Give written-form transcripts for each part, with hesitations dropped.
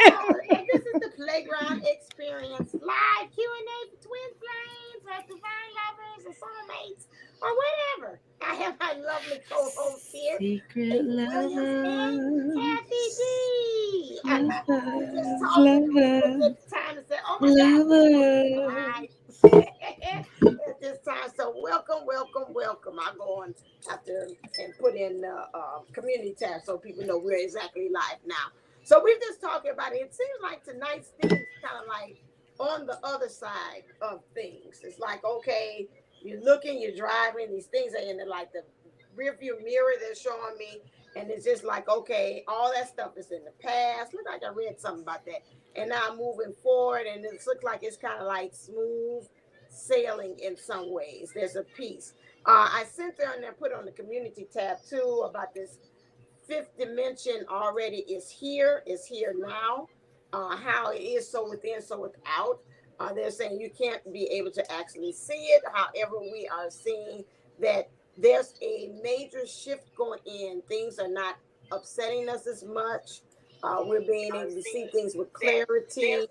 And this is the playground experience, live Q&A for twin flames, or divine lovers, or soulmates, or whatever. I have my lovely co-host here, Secret Ava Williams and Kathy lovers, D. We just lovers, talking, and we will lovers, get the time to say, "Oh my God, we're supposed to be lovers. live at this time." So welcome, welcome, welcome. I go on after and put in the community tab so people know we're exactly live now. So we're just talking about it. It seems like tonight's theme is kind of like on the other side of things. It's like, okay, you're looking, you're driving, these things are in the like the rear view mirror they're showing me. And it's just like, okay, all that stuff is in the past. Look like I read something about that. And now I'm moving forward, and it looks like it's kind of like smooth sailing in some ways. There's a piece. I sent there and then put on the community tab too about this fifth dimension already is here now. How it is so within, so without. They're saying you can't be able to actually see it. However, we are seeing that there's a major shift going in. Things are not upsetting us as much. We're being able to see things with clarity.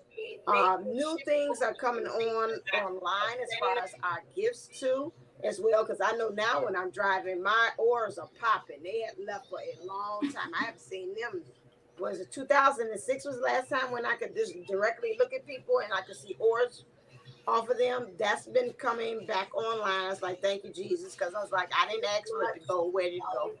New things are coming on online as far as our gifts too as well, because I know now when I'm driving, my oars are popping. They had left for a long time. I haven't seen them. Was it 2006 was the last time when I could just directly look at people and I could see oars off of them? That's been coming back online. I was like, thank you, Jesus, because I was like, I didn't ask for it to go. Where did it go?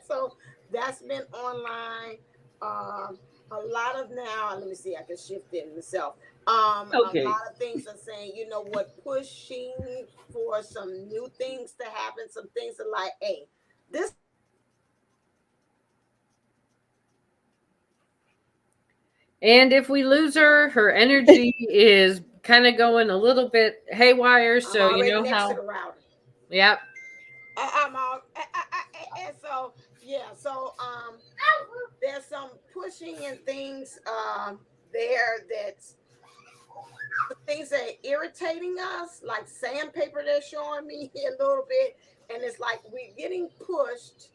So that's been online. A lot of now, let me see, I can shift it myself. A Okay. lot of things are saying, you know what, pushing for some new things to happen. Some things are like, hey, this is And if we lose her, her energy is kind of going a little bit haywire. I'm So, you already know next to how, the router. yep. I'm all, and so yeah, so there's some pushing and things there that's things that are irritating us, like sandpaper they're showing me here a little bit, and it's like we're getting pushed,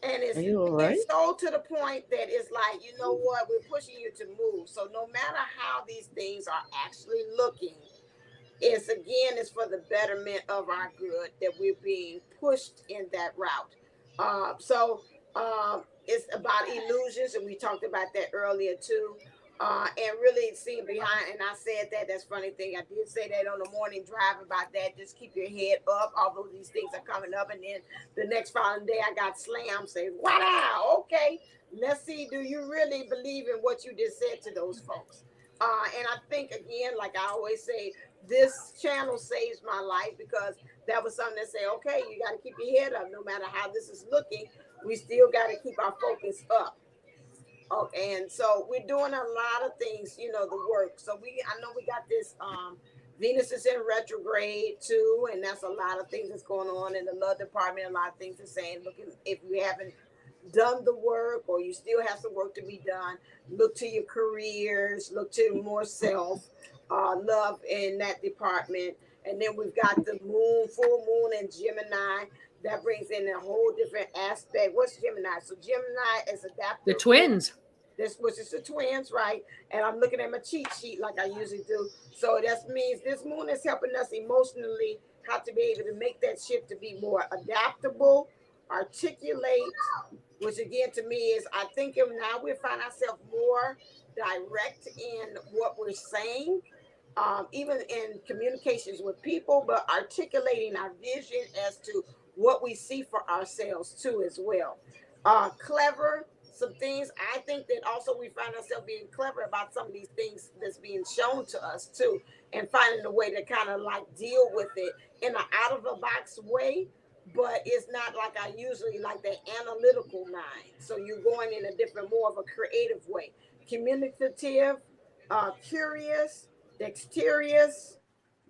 and Are it's you all right? it's so to the point that it's like, you know what, we're pushing you to move. So no matter how these things are actually looking, it's again, it's for the betterment of our good that we're being pushed in that route. It's about illusions, and we talked about that earlier too. And really seeing behind, and I said that, that's funny thing. I did say that on the morning drive about that. Just keep your head up, although these things are coming up. And then the next following day, I got slammed, say, wow, okay, let's see, do you really believe in what you just said to those folks? And I think, again, like I always say, this channel saves my life because that was something that say, okay, you got to keep your head up no matter how this is looking. We still got to keep our focus up. Oh, and so we're doing a lot of things, you know, the work. So I know we got this. Venus is in retrograde too, and that's a lot of things that's going on in the love department. A lot of things are saying, looking if you haven't done the work or you still have some work to be done, look to your careers, look to more self love in that department. And then we've got the moon, full moon, and Gemini. That brings in a whole different aspect. What's Gemini? So Gemini is The adaptability. twins. This which is the twins, right? And I'm looking at my cheat sheet like I usually do. So that means this moon is helping us emotionally how to be able to make that shift to be more adaptable, articulate, which again to me is I think now we find ourselves more direct in what we're saying, even in communications with people, but articulating our vision as to what we see for ourselves too as well. Clever, some things I think that also we find ourselves being clever about some of these things that's being shown to us too, and finding a way to kind of like deal with it in an out of the box way. But it's not like I usually like the analytical mind. So you're going in a different, more of a creative way. Communicative, curious, dexterous.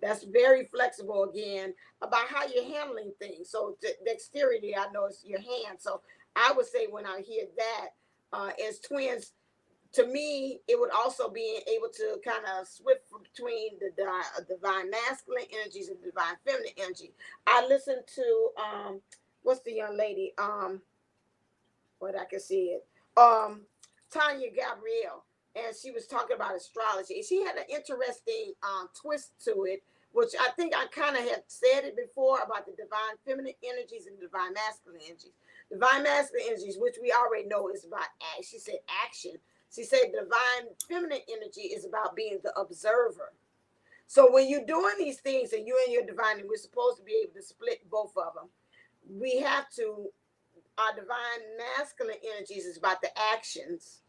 That's very flexible again about how you're handling things. So dexterity, I know it's your hand. So I would say when I hear that as twins, to me, it would also be able to kind of switch between the divine masculine energies and divine feminine energy. I listened to what's the young lady? What I can see it. Tanya Gabrielle, and she was talking about astrology. And she had an interesting twist to it, which I think I kind of had said it before about the divine feminine energies and divine masculine energies. Divine masculine energies, which we already know is about act. She said action. She said divine feminine energy is about being the observer. So when you're doing these things and you're in your divine, and we're supposed to be able to split both of them, we have to, our divine masculine energies is about the actions,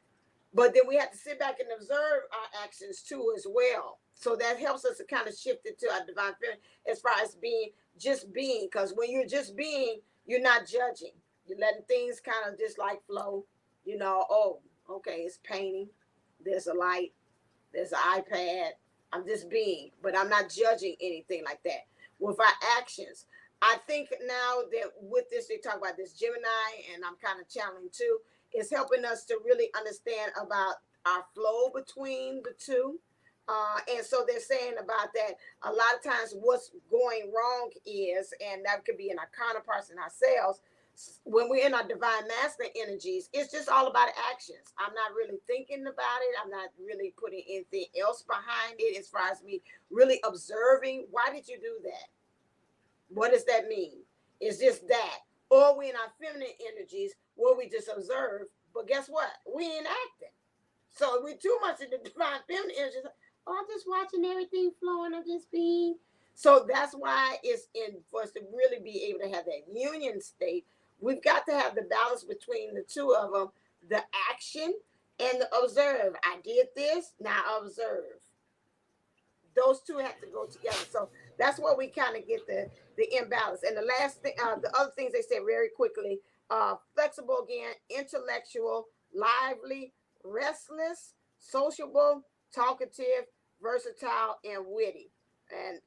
but then we have to sit back and observe our actions too as well. So that helps us to kind of shift it to our divine feminine as far as being just being, because when you're just being, you're not judging. You're letting things kind of just like flow. Oh, okay, it's painting. There's a light. There's an iPad. I'm just being, but I'm not judging anything like that. With our actions, I think now that with this, they talk about this Gemini, and I'm kind of channeling too, is helping us to really understand about our flow between the two. And so they're saying about that a lot of times what's going wrong is, and that could be in our counterparts and ourselves, when we're in our divine masculine energies, it's just all about actions. I'm not really thinking about it. I'm not really putting anything else behind it as far as me really observing. Why did you do that? What does that mean? It's just that. Or we in our feminine energies where we just observe, but guess what? We ain't acting. So we too much in the divine feminine energies. Oh, I'm just watching everything flowing. I'm just being. So that's why it's in for us to really be able to have that union state. We've got to have the balance between the two of them, the action and the observe. I did this, now observe. Those two have to go together. So that's where we kind of get the imbalance. And the last thing, the other things they said very quickly, flexible again, intellectual, lively, restless, sociable, talkative, versatile, and witty. And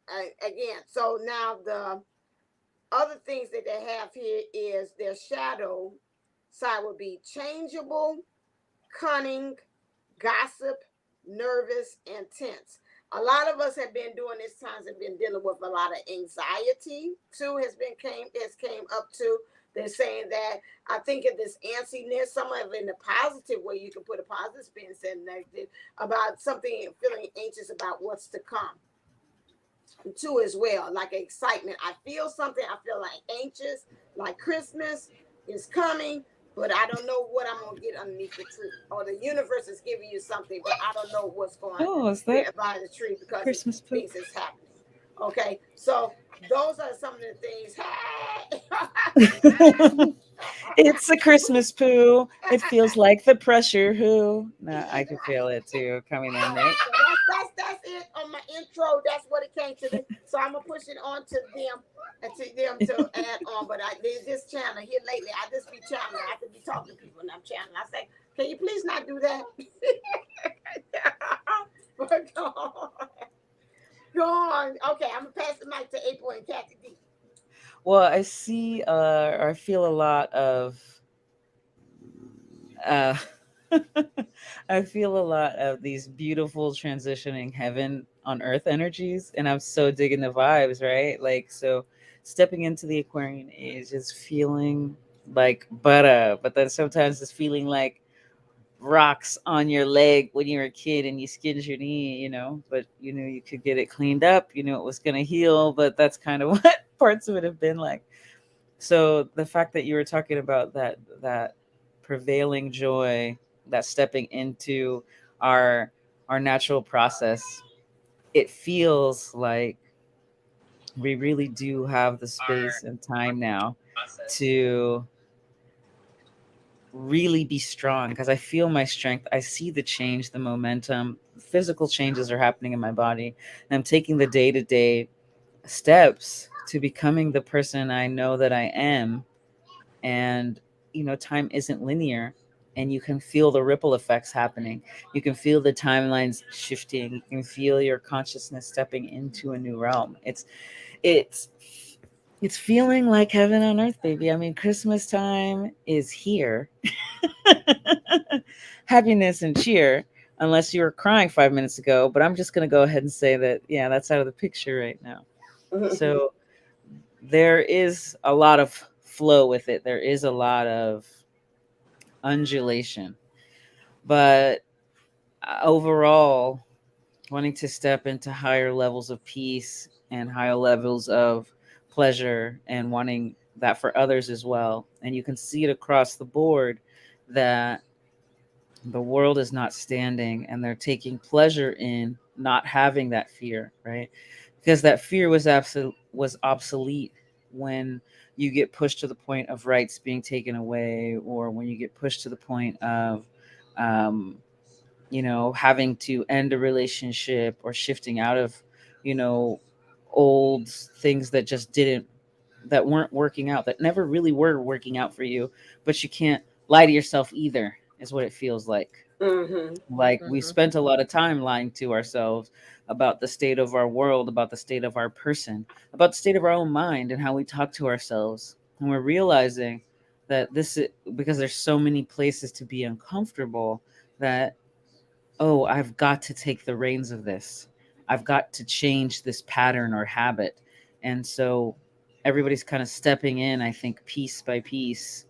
again, so now the other things that they have here is their shadow side would be changeable, cunning, gossip, nervous, and tense. A lot of us have been during this times have been dealing with a lot of anxiety too has came up to. They're saying that I think of this antsiness, some of it in a positive way, you can put a positive spin instead of negative, about something feeling anxious about what's to come too as well, like excitement. I feel something, I feel like anxious, like Christmas is coming, but I don't know what I'm gonna get underneath the tree. Or the universe is giving you something, but I don't know what's going Oh, is to be that by the tree because of Christmas poop? things that's happening. Okay, so those are some of the things. Hey, It's a Christmas poo. It feels like the pressure who. No, I can feel it too coming in, all right, right? so that's it on my intro. That's what it came to. So I'm gonna push it on to them and to them to add on. But I did this channel here lately. I just be channeling. I could be talking to people and I'm channeling. I say, can you please not do that? But go on. Go on. Okay, I'm gonna pass the mic to April and Kathy D. Well, I see, or I feel a lot of, uh, I feel a lot of these beautiful transitioning heaven on earth energies, and I'm so digging the vibes, right? Like, so stepping into the Aquarian age is feeling like butter, but then sometimes it's feeling like rocks on your leg when you were a kid and you skinned your knee, but you could get it cleaned up, it was going to heal, but that's kind of what parts of it have been like. So the fact that you were talking about that prevailing joy, that stepping into our our natural process, it feels like we really do have the space and time now to really be strong, because I feel my strength. I see the change, the momentum, physical changes are happening in my body. And I'm taking the day to day steps to becoming the person I know that I am. And, time isn't linear, and you can feel the ripple effects happening. You can feel the timelines shifting. You can feel your consciousness stepping into a new realm. It's, it's feeling like heaven on earth, baby. I mean, Christmas time is here. Happiness and cheer, unless you were crying 5 minutes ago. But I'm just going to go ahead and say that, yeah, that's out of the picture right now. So there is a lot of flow with it. There is a lot of undulation. But overall, wanting to step into higher levels of peace and higher levels of pleasure and wanting that for others as well. And you can see it across the board that the world is not standing and they're taking pleasure in not having that fear, right? Because that fear was obsolete when you get pushed to the point of rights being taken away, or when you get pushed to the point of um, having to end a relationship, or shifting out of, you know, old things that just didn't, that weren't working out, that never really were working out for you, but you can't lie to yourself either, is what it feels like. Mm-hmm. Like, we Mhm. spent a lot of time lying to ourselves about the state of our world, about the state of our person, about the state of our own mind, and how we talk to ourselves. And we're realizing that this is because there's so many places to be uncomfortable, that, oh, I've got to take the reins of this. I've got to change this pattern or habit. And so everybody's kind of stepping in, I think, piece by piece,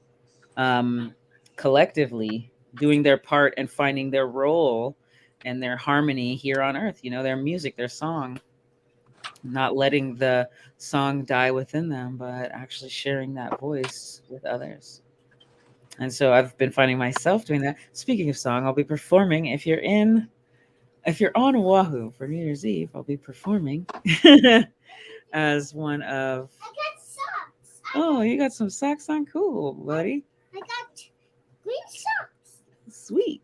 um, collectively doing their part and finding their role and their harmony here on earth, their music, their song, not letting the song die within them, but actually sharing that voice with others. And so I've been finding myself doing that. Speaking of song, I'll be performing. If you're on Oahu for New Year's Eve, I'll be performing as one of. I got socks. Oh, you got some socks on? Cool, buddy. I got green socks. Sweet.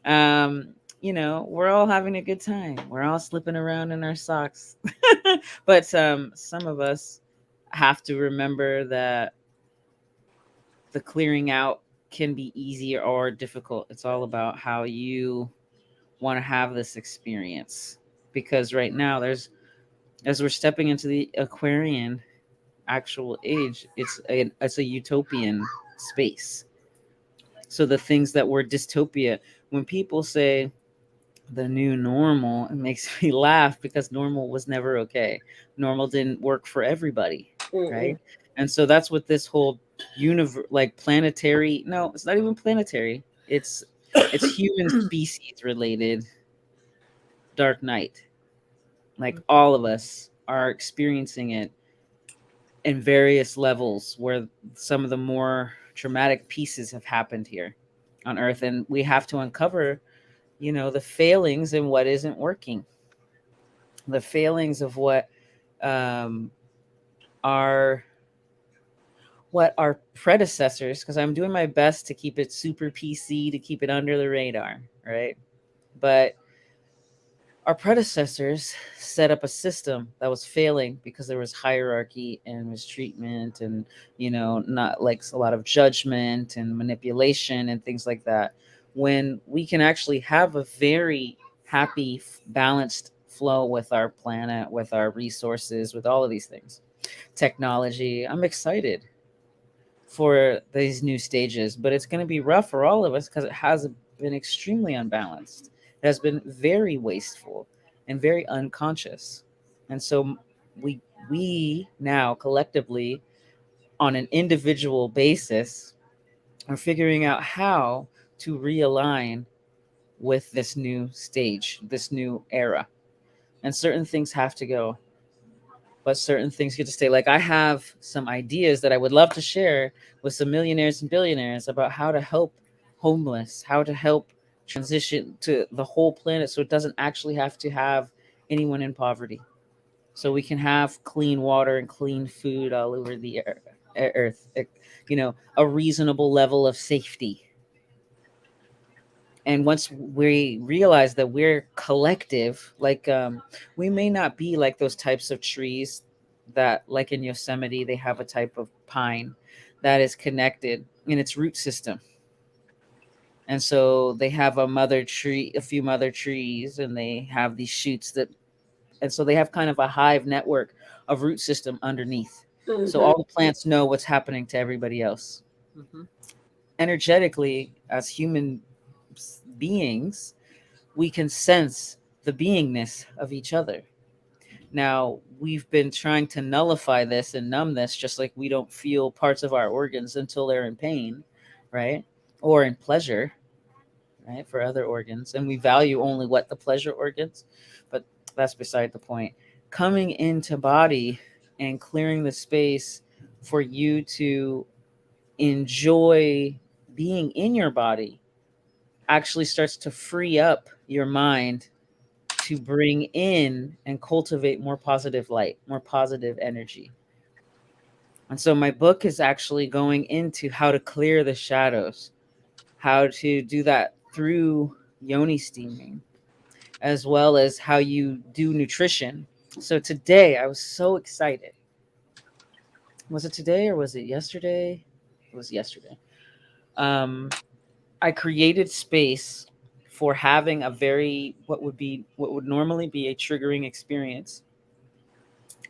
We're all having a good time. We're all slipping around in our socks. But some of us have to remember that the clearing out can be easy or difficult. It's all about how you want to have this experience. Because right now, as we're stepping into the Aquarian actual age, it's a utopian space. So the things that were dystopia, when people say the new normal, it makes me laugh, because normal was never okay. Normal didn't work for everybody, Mm-mm. right? And so that's what this whole universe, like planetary, no, it's not even planetary. It's human species related dark night. Like, all of us are experiencing it in various levels, where some of the more traumatic pieces have happened here on earth, and we have to uncover, the failings and what isn't working, the failings of um, our what our predecessors, because I'm doing my best to keep it super PC, to keep it under the radar, right? But our predecessors set up a system that was failing because there was hierarchy and mistreatment, and not like a lot of judgment and manipulation and things like that. When we can actually have a very happy, balanced flow with our planet, with our resources, with all of these things, technology, I'm excited for these new stages, but it's going to be rough for all of us because it has been extremely unbalanced. It has been very wasteful and very unconscious. And so we now collectively, on an individual basis, are figuring out how to realign with this new stage, this new era. And certain things have to go, but certain things get to stay. Like, I have some ideas that I would love to share with some millionaires and billionaires about how to help homeless, how to help transition to the whole planet, so it doesn't actually have to have anyone in poverty. So we can have clean water and clean food all over the earth, a reasonable level of safety. And once we realize that we're collective, like, we may not be like those types of trees that, like in Yosemite, they have a type of pine that is connected in its root system. And so they have a few mother trees, and they have these shoots and so they have kind of a hive network of root system underneath. So Mm-hmm. all the plants know what's happening to everybody else. Mhm. Energetically, as human beings, we can sense the beingness of each other. Now, we've been trying to nullify this and numb this, just like we don't feel parts of our organs until they're in pain, right? Or in pleasure. right, for other organs, and we value only what the pleasure organs, but that's beside the point. Coming into body and clearing the space for you to enjoy being in your body actually starts to free up your mind to bring in and cultivate more positive light, more positive energy. And so my book is actually going into how to clear the shadows, how to do that through yoni steaming, as well as how you do nutrition. So today I was so excited. Was it today or was it yesterday? It was yesterday. Um, I created space for having a very what would normally be a triggering experience.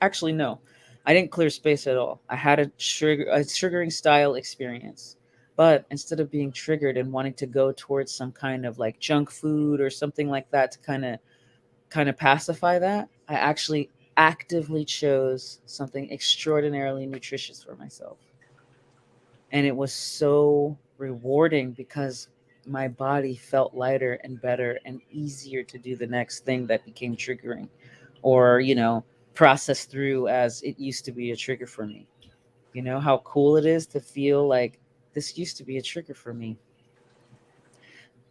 Actually, no, I didn't clear space at all. I had a triggering style experience, but instead of being triggered and wanting to go towards some kind of like junk food or something like that to kind of pacify that, I actually actively chose something extraordinarily nutritious for myself. And it was so rewarding because my body felt lighter and better and easier to do the next thing that became triggering, or process through, as it used to be a trigger for me. You know how cool it is to feel like this used to be a trigger for me.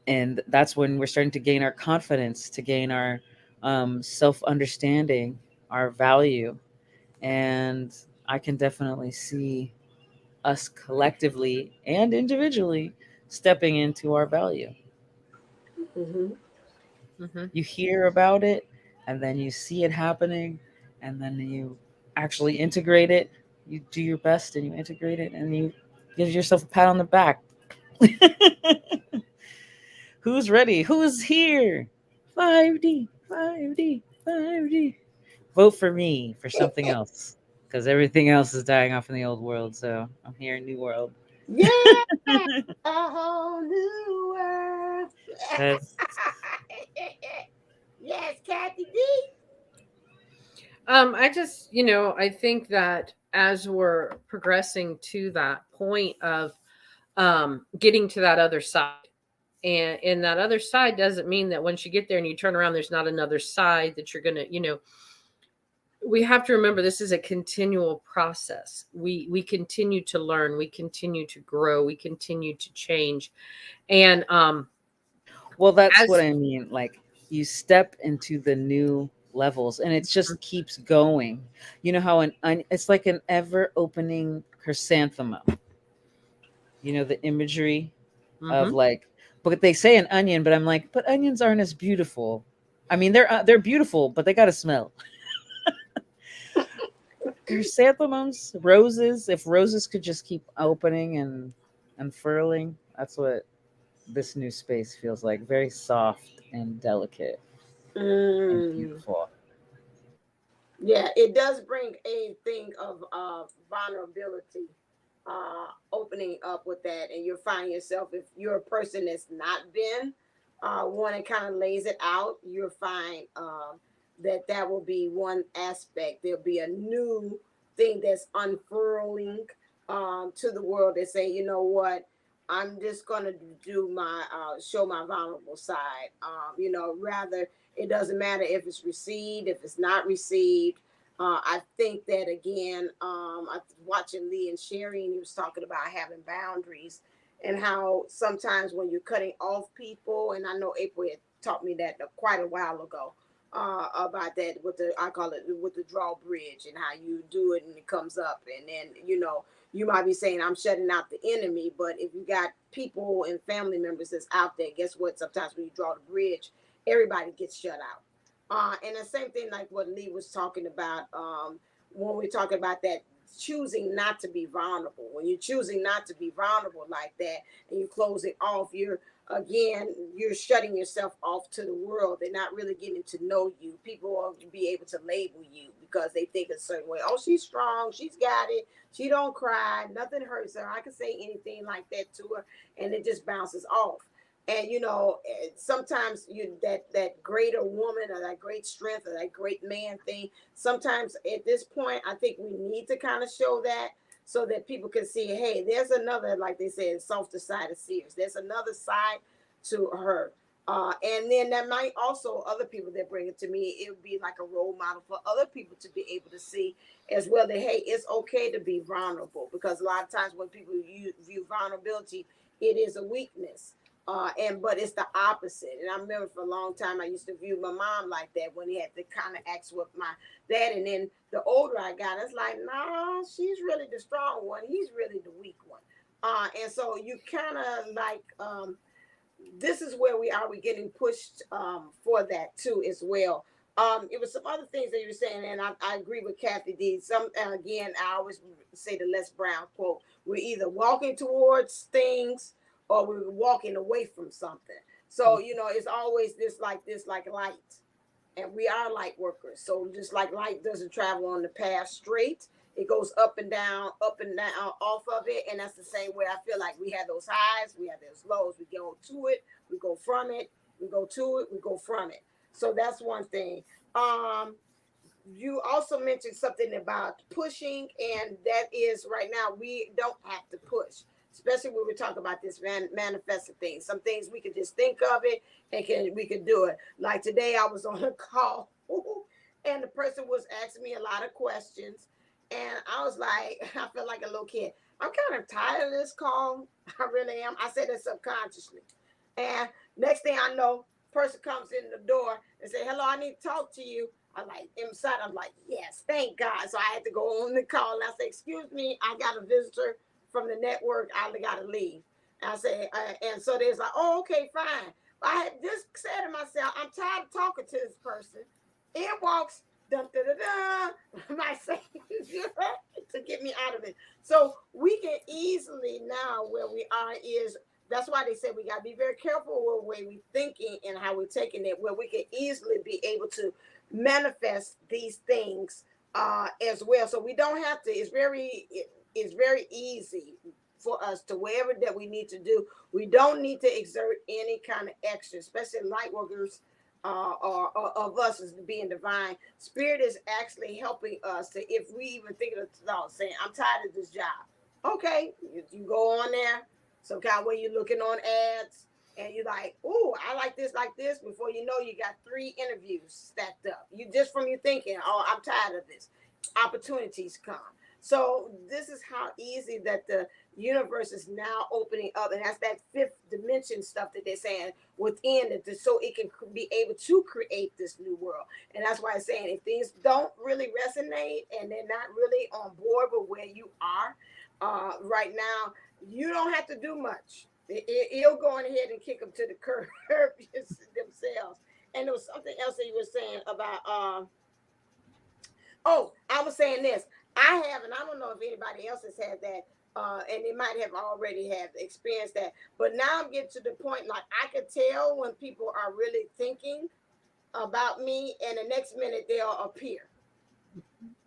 And that's when we're starting to gain our confidence, to gain our self understanding, our value. And I can definitely see us collectively and individually stepping into our value. Mm-hmm. Mm-hmm. You hear about it, and then you see it happening, and then you actually integrate it. You do your best and you integrate it, and you give yourself a pat on the back. Who's ready? Who's here? 5D, 5D, 5D. Vote for me for something else, because everything else is dying off in the old world. So I'm here in New World. Yeah, a whole new world. That's Yes, Kathy D. I just, I think that as we're progressing to that point of getting to that other side, and that other side doesn't mean that once you get there and you turn around, there's not another side that you're gonna, we have to remember this is a continual process. We continue to learn, we continue to grow, we continue to change, and Well, that's what as I mean. Like, you step into the new levels and it just keeps going. You know how it's like an ever opening chrysanthemum. You know the imagery of, Mhm. like, but they say an onion, but I'm like, but onions aren't as beautiful. I mean, they're beautiful, but they got to smell. Chrysanthemums, roses, if roses could just keep opening and unfurling, that's what this new space feels like. Very soft and delicate and Mm. beautiful. Yeah, it does bring a thing of vulnerability, opening up with that, and you'll find yourself, if you're a person that's not been one that kind of lays it out, you'll find that that will be one aspect. There'll be a new thing that's unfurling to the world. They say, you know what? I'm just gonna do my show my vulnerable side. Rather, it doesn't matter if it's received, if it's not received. I think that again, I was watching Lee and Sherry, and he was talking about having boundaries and how sometimes when you're cutting off people, and I know April had taught me that quite a while ago about that with the, I call it with the drawbridge, and how you do it and it comes up, and then you might be saying I'm shutting out the enemy, but if you got people and family members that's out there, guess what? Sometimes when you draw the bridge, everybody gets shut out. And the same thing like what Lee was talking about when we're talking about that choosing not to be vulnerable. When you're choosing not to be vulnerable like that and you close it off, you're shutting yourself off to the world. They're not really getting to know you. People will be able to label you because they think a certain way. Oh, she's strong, she's got it, she don't cry, nothing hurts her. I can say anything like that to her, and it just bounces off. And sometimes that greater woman or that great strength or that great man thing, sometimes at this point I think we need to kind of show that, so that people can see, hey, there's another, like they said, softer side of Sears, there's another side to her. And then that might also other people that bring it to me, it would be like a role model for other people to be able to see as well that, hey, it's okay to be vulnerable, because a lot of times when people view vulnerability, it is a weakness. But it's the opposite. And I remember for a long time I used to view my mom like that, when he had to kind of ask what my dad. And then the older I got, it's like, no, she's really the strong one. He's really the weak one. And so you kind of like, this is where we are. We're getting pushed for that too as well. It was some other things that you were saying, and I agree with Kathy D. Again, I always say the Les Brown quote: "We're either walking towards things or we're walking away from something." So it's always this like light, and we are light workers. So just like light doesn't travel on the path straight, it goes up and down off of it. And that's the same way I feel like we have those highs, we have those lows. We go to it, we go from it, we go to it, we go from it. So that's one thing. You also mentioned something about pushing, and that is right now we don't have to push, especially when we talk about this manifesting things. Some things we could just think of it and we could do it. Like today, I was on a call, and the person was asking me a lot of questions, and I was like, I felt like a little kid. I'm kind of tired of this call. I really am. I said it subconsciously, and next thing I know, person comes in the door and say, "Hello, I need to talk to you." I'm like, inside, I'm like, yes, thank God. So I had to go on the call, and I said, "Excuse me, I got a visitor from the network. I got to leave." And I said, and so they're like, "Oh, okay, fine." But I had just said to myself, I'm tired of talking to this person. In walks, dun, dun, dun, dun, my savior to get me out of it. So we can easily now, where we are is, that's why they said we got to be very careful with the way we're thinking and how we're taking it, where we can easily be able to manifest these things as well. So we don't have to, it's very easy for us to whatever that we need to do. We don't need to exert any kind of extra, especially light workers or of us as being divine. Spirit is actually helping us to, if we even think of the thought saying, I'm tired of this job. Okay, you go on there, some kind of way you're looking on ads, and you're like, "Ooh, I like this." Before you know, you got 3 interviews stacked up. You just from you thinking, "Oh, I'm tired of this." Opportunities come. So this is how easy that the universe is now opening up, and that's that 5th dimension stuff that they're saying within it, so it can be able to create this new world. And that's why I'm saying, if things don't really resonate and they're not really on board with where you are right now, you don't have to do much. It'll go on ahead and kick them to the curb themselves. And there was something else that you were saying about. Oh, I was saying this. I have, and I don't know if anybody else has had that, and they might have already have experienced that. But now I'm getting to the point, like I could tell when people are really thinking about me, and the next minute they'll appear.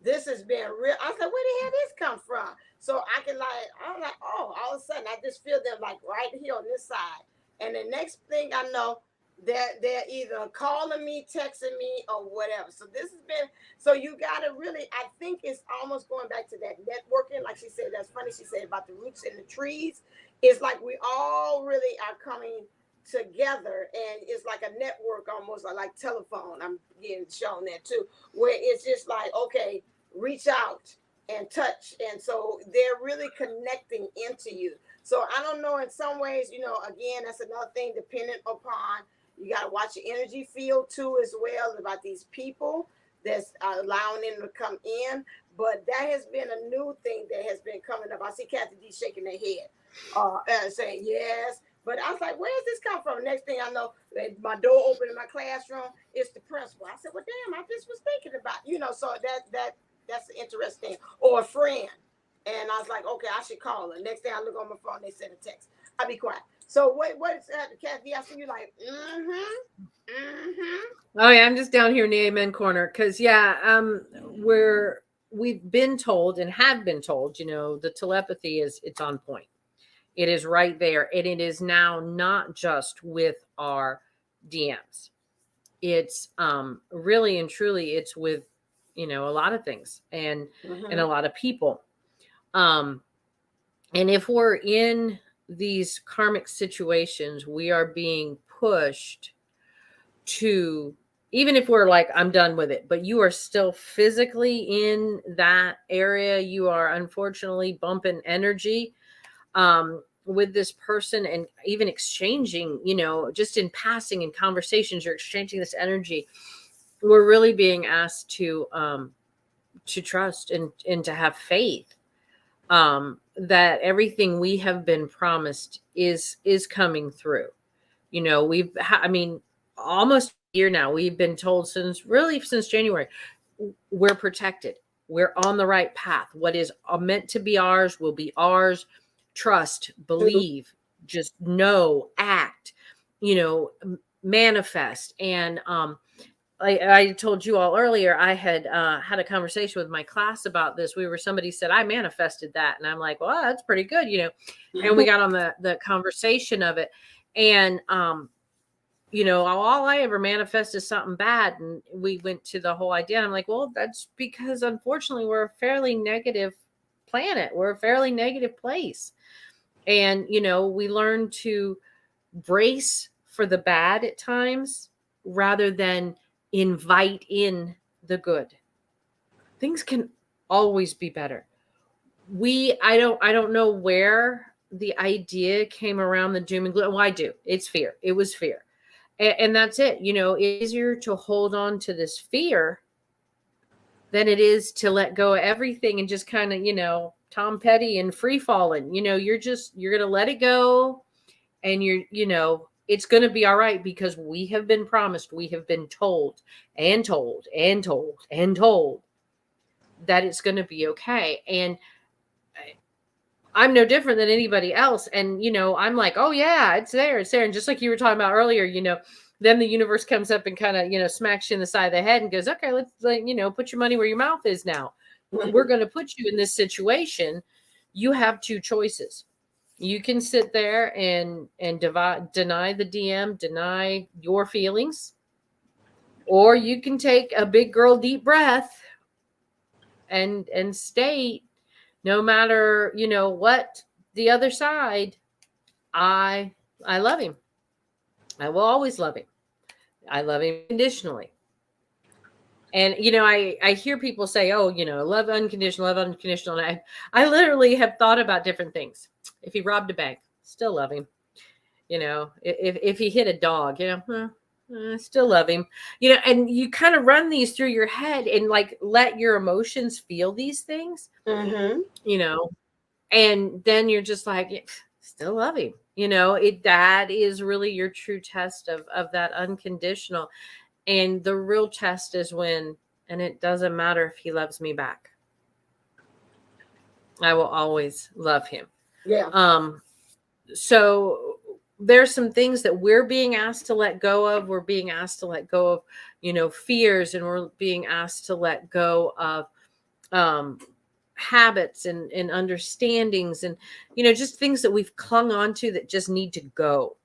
This has been real. I said, where the hell this come from? So I'm like, oh, all of a sudden I just feel them like right here on this side. And the next thing I know, they're either calling me, texting me, or whatever. So this has been, so you gotta really, I think it's almost going back to that networking. Like she said, that's funny. She said about the roots and the trees. It's like we all really are coming together, and it's like a network, almost like telephone. I'm getting shown that too, where it's just like, okay, reach out and touch, and so they're really connecting into you. So I don't know, in some ways, again, that's another thing dependent upon, you got to watch your energy field too as well, about these people that's allowing them to come in. But that has been a new thing that has been coming up. I see Kathy D shaking her head, saying yes. But I was like, where does this come from? Next thing I know, my door opened in my classroom. It's the principal. I said, well, damn, I just was thinking about, so that's interesting. Or a friend. And I was like, okay, I should call her. Next thing I look on my phone, they sent a text. I'll be quiet. So what is that, Kathy? I see you like, Oh yeah, I'm just down here in the amen corner because we've been told and have been told, the telepathy it's on point. It is right there. And it is now not just with our DMs. It's really and truly, it's with, a lot of things and a lot of people. And if we're in these karmic situations, we are being pushed to, even if we're like, I'm done with it, but you are still physically in that area. You are unfortunately bumping energy with this person, and even exchanging, just in passing in conversations, you're exchanging this energy. We're really being asked to trust and to have faith that everything we have been promised is coming through. I mean, almost a year now, we've been told since January, we're protected. We're on the right path. What is meant to be ours will be ours. Trust, believe, just know, act, manifest. And I told you all earlier, I had had a conversation with my class about this. Somebody said, I manifested that. And I'm like, well, that's pretty good, and we got on the conversation of it. And, all I ever manifest is something bad. And we went to the whole idea. And I'm like, well, that's because unfortunately we're a fairly negative planet. We're a fairly negative place. And, we learn to brace for the bad at times rather than invite in the good. Things can always be better. I don't know where the idea came around the doom and gloom. Well, I do. It's fear. It was fear. And that's it. It's easier to hold on to this fear than it is to let go of everything and just kind of, Tom Petty and free falling. You're going to let it go, and it's going to be all right, because we have been promised, we have been told and told and told and told that it's going to be okay. And I'm no different than anybody else. And, I'm like, oh yeah, it's there. It's there. And just like you were talking about earlier, then the universe comes up and kind of, smacks you in the side of the head and goes, okay, let's put your money where your mouth is now. We're going to put you in this situation. You have two choices. You can sit there and deny the DM, deny your feelings, or you can take a big girl deep breath and state, no matter what the other side, I love him. I will always love him. I love him conditionally. And I hear people say, oh, love unconditional, and I literally have thought about different things. If he robbed a bank, still love him. If he hit a dog, still love him. And you kind of run these through your head and like let your emotions feel these things. Mm-hmm. And then you're just like, still love him. That is really your true test of that unconditional. And the real test is when, and it doesn't matter if he loves me back, I will always love him. Yeah. So there's some things that we're being asked to let go of. We're being asked to let go of, fears, and we're being asked to let go of habits and understandings, and, just things that we've clung on to that just need to go.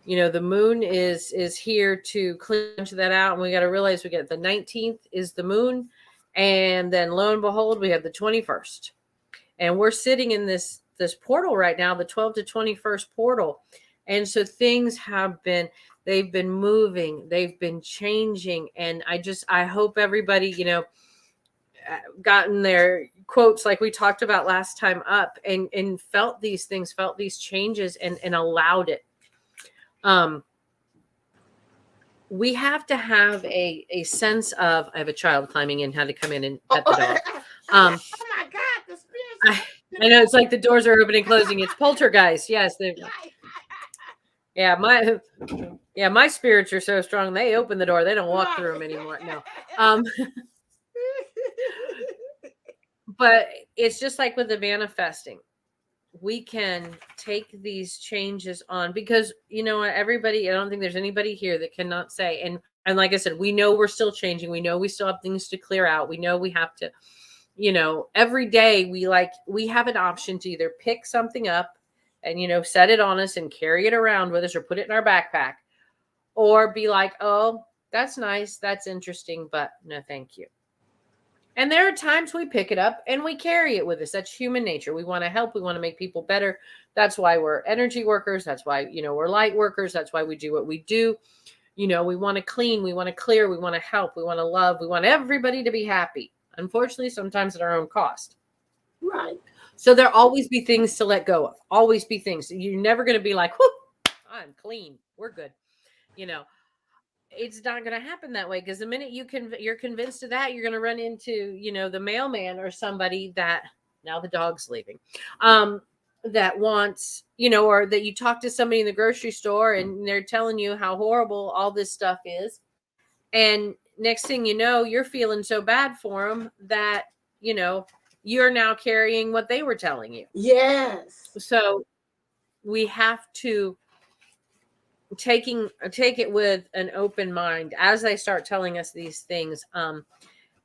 The moon is here to cleanse that out. And we got to realize we get the 19th is the moon. And then lo and behold, we have the 21st. And we're sitting in this portal right now, the 12 to 21st portal. And so things they've been moving, they've been changing. And I hope everybody, gotten their quotes like we talked about last time up and felt these things, felt these changes and allowed it. We have to have a sense of, I have a child climbing in, had to come in and pet the dog. Oh my God, the spirits. I know, it's like the doors are opening and closing. It's poltergeist. Yes. My spirits are so strong. They open the door. They don't walk through them anymore. No. But it's just like with the manifesting. We can take these changes on because, everybody, I don't think there's anybody here that cannot say, and like I said, we know we're still changing. We know we still have things to clear out. We know we have to, every day we have an option to either pick something up and, set it on us and carry it around with us or put it in our backpack, or be like, oh, that's nice. That's interesting. But no, thank you. And there are times we pick it up and we carry it with us. That's human nature. We want to help. We want to make people better. That's why we're energy workers. That's why, we're light workers. That's why we do what we do. We want to clean. We want to clear. We want to help. We want to love. We want everybody to be happy. Unfortunately, sometimes at our own cost. Right. So there'll always be things to let go of. Always be things. You're never going to be like, whoo, I'm clean. We're good. It's not going to happen that way, because the minute you're convinced of that, you're going to run into, the mailman or somebody that, now the dog's leaving, that wants, or that you talk to somebody in the grocery store and they're telling you how horrible all this stuff is. And next thing you know, you're feeling so bad for them that, you're now carrying what they were telling you. Yes. So we have to take it with an open mind as they start telling us these things, and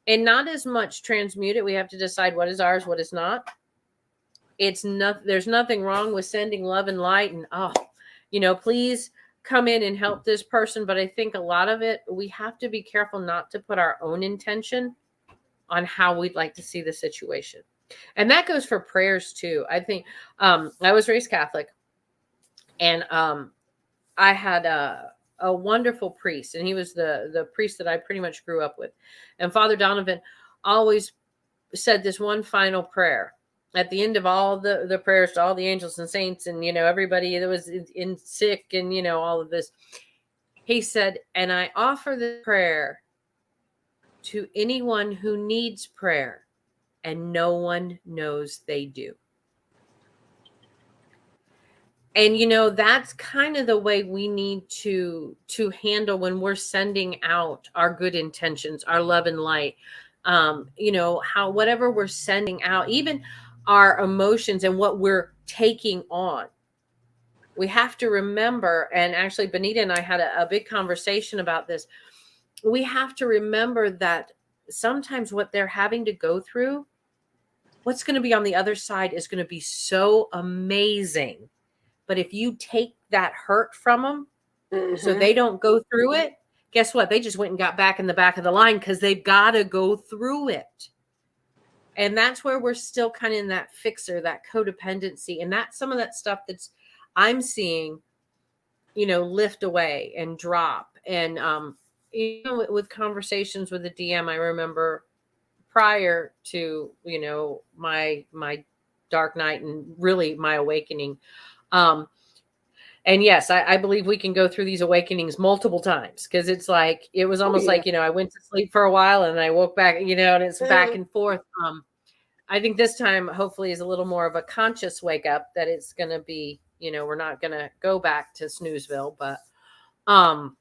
not as much transmute it. We have to decide what is ours, what is not. There's nothing wrong with sending love and light and please come in and help this person. But I think a lot of it, we have to be careful not to put our own intention on how we'd like to see the situation. And that goes for prayers too. I think I was raised Catholic, and I had a wonderful priest, and he was the priest that I pretty much grew up with. And Father Donovan always said this one final prayer at the end of all the prayers to all the angels and saints and, everybody that was in sick and, all of this. He said, and I offer the prayer to anyone who needs prayer and no one knows they do. And, that's kind of the way we need to handle when we're sending out our good intentions, our love and light, how whatever we're sending out, even our emotions and what we're taking on. We have to remember, and actually Benita and I had a big conversation about this. We have to remember that sometimes what they're having to go through, what's going to be on the other side is going to be so amazing. But if you take that hurt from them, so they don't go through it, guess what? They just went and got back in the back of the line because they've got to go through it. And that's where we're still kind of in that fixer, that codependency. And that's some of that stuff that's I'm seeing, lift away and drop. And, with conversations with the DM, I remember prior to, my dark night and really my awakening. And yes, I believe we can go through these awakenings multiple times, because it's like, it was almost like, I went to sleep for a while and I woke back, and it's back and forth. I think this time hopefully is a little more of a conscious wake up, that it's going to be, we're not going to go back to Snoozeville, but I'm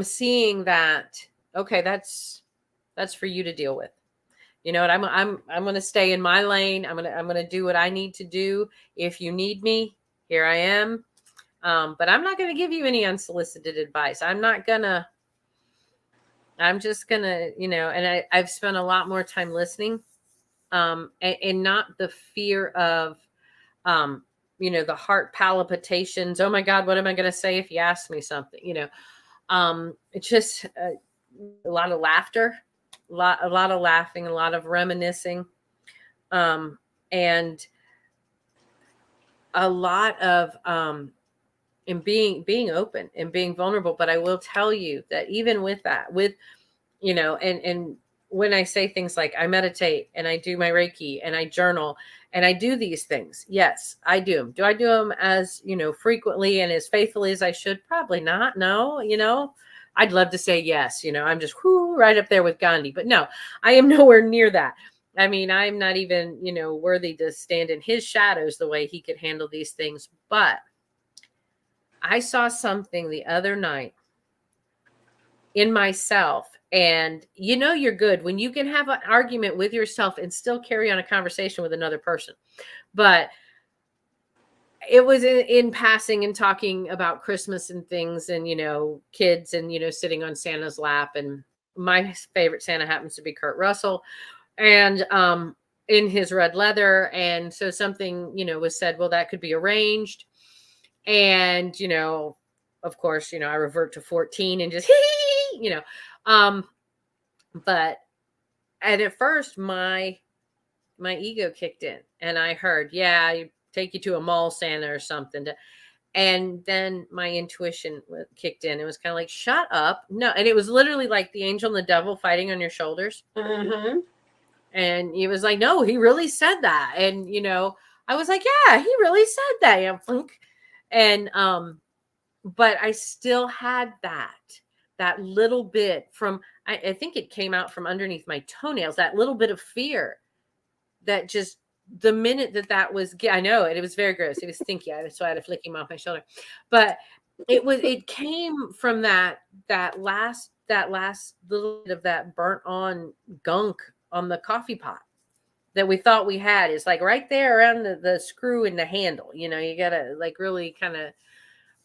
seeing that, okay, that's for you to deal with. I'm going to stay in my lane. I'm going to do what I need to do. If you need me, here I am. But I'm not going to give you any unsolicited advice. I'm just going to, and I've spent a lot more time listening, and not the fear of, the heart palpitations. Oh my God, what am I going to say if you ask me something? It's just a lot of laughter, a lot of laughing, a lot of reminiscing, and a lot of, and being open and being vulnerable. But I will tell you that even with that, and when I say things like I meditate and I do my Reiki and I journal and I do these things, yes, I do them. Do I do them as, frequently and as faithfully as I should? Probably not. No, I'd love to say yes. I'm just right up there with Gandhi, but no, I am nowhere near that. I mean, I'm not even, worthy to stand in his shadows the way he could handle these things. But I saw something the other night in myself, and you're good when you can have an argument with yourself and still carry on a conversation with another person. But it was in passing and talking about Christmas and things, and kids, and sitting on Santa's lap. And my favorite Santa happens to be Kurt Russell, and in his red leather. And so something was said, well, that could be arranged. And of course, I revert to 14 and just but And at first my ego kicked in, and I heard, yeah, you take you to a mall Santa or something. And then my intuition kicked in. It was kind of like, shut up. No. And it was literally like the angel and the devil fighting on your shoulders. Mm-hmm. And he was like, no, he really said that. And, I was like, yeah, he really said that. Yeah, flunk. And, but I still had that little bit from, I think it came out from underneath my toenails, that little bit of fear that just, the minute that was, I know it was very gross. It was stinky. So I had to flick him off my shoulder, but it came from that last little bit of that burnt on gunk on the coffee pot that we thought we had. Is like right there around the screw and the handle, you gotta like really kind of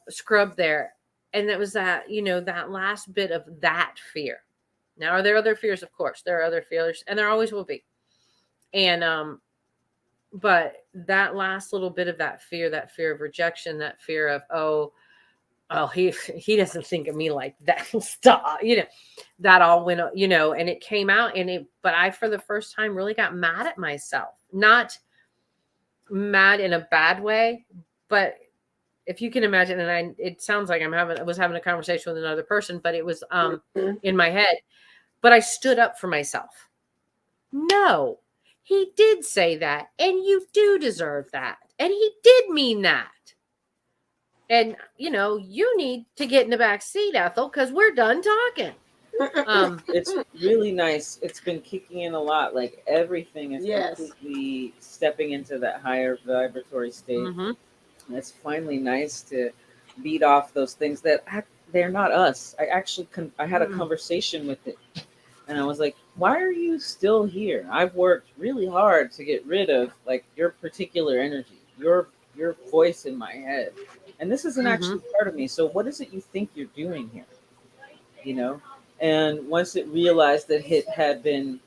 scrub there. And that was that, that last bit of that fear. Now, are there other fears? Of course, there are other fears, and there always will be. And, but that last little bit of that fear of rejection, that fear of, he doesn't think of me like that. Stop, that all went, and it came out, but I, for the first time, really got mad at myself. Not mad in a bad way, but if you can imagine, and it sounds like I was having a conversation with another person, but it was in my head. But I stood up for myself. No, he did say that, and you do deserve that, and he did mean that. And you need to get in the back seat, Ethel, because we're done talking. It's really nice. It's been kicking in a lot. Like everything is Yes. completely stepping into that higher vibratory state. Mm-hmm. And it's finally nice to beat off those things that they're not us. I actually I had a conversation with it, and I was like, "Why are you still here? I've worked really hard to get rid of like your particular energy, your voice in my head, and this isn't actually part of me. So what is it you think you're doing here? You know?" And once it realized that it had been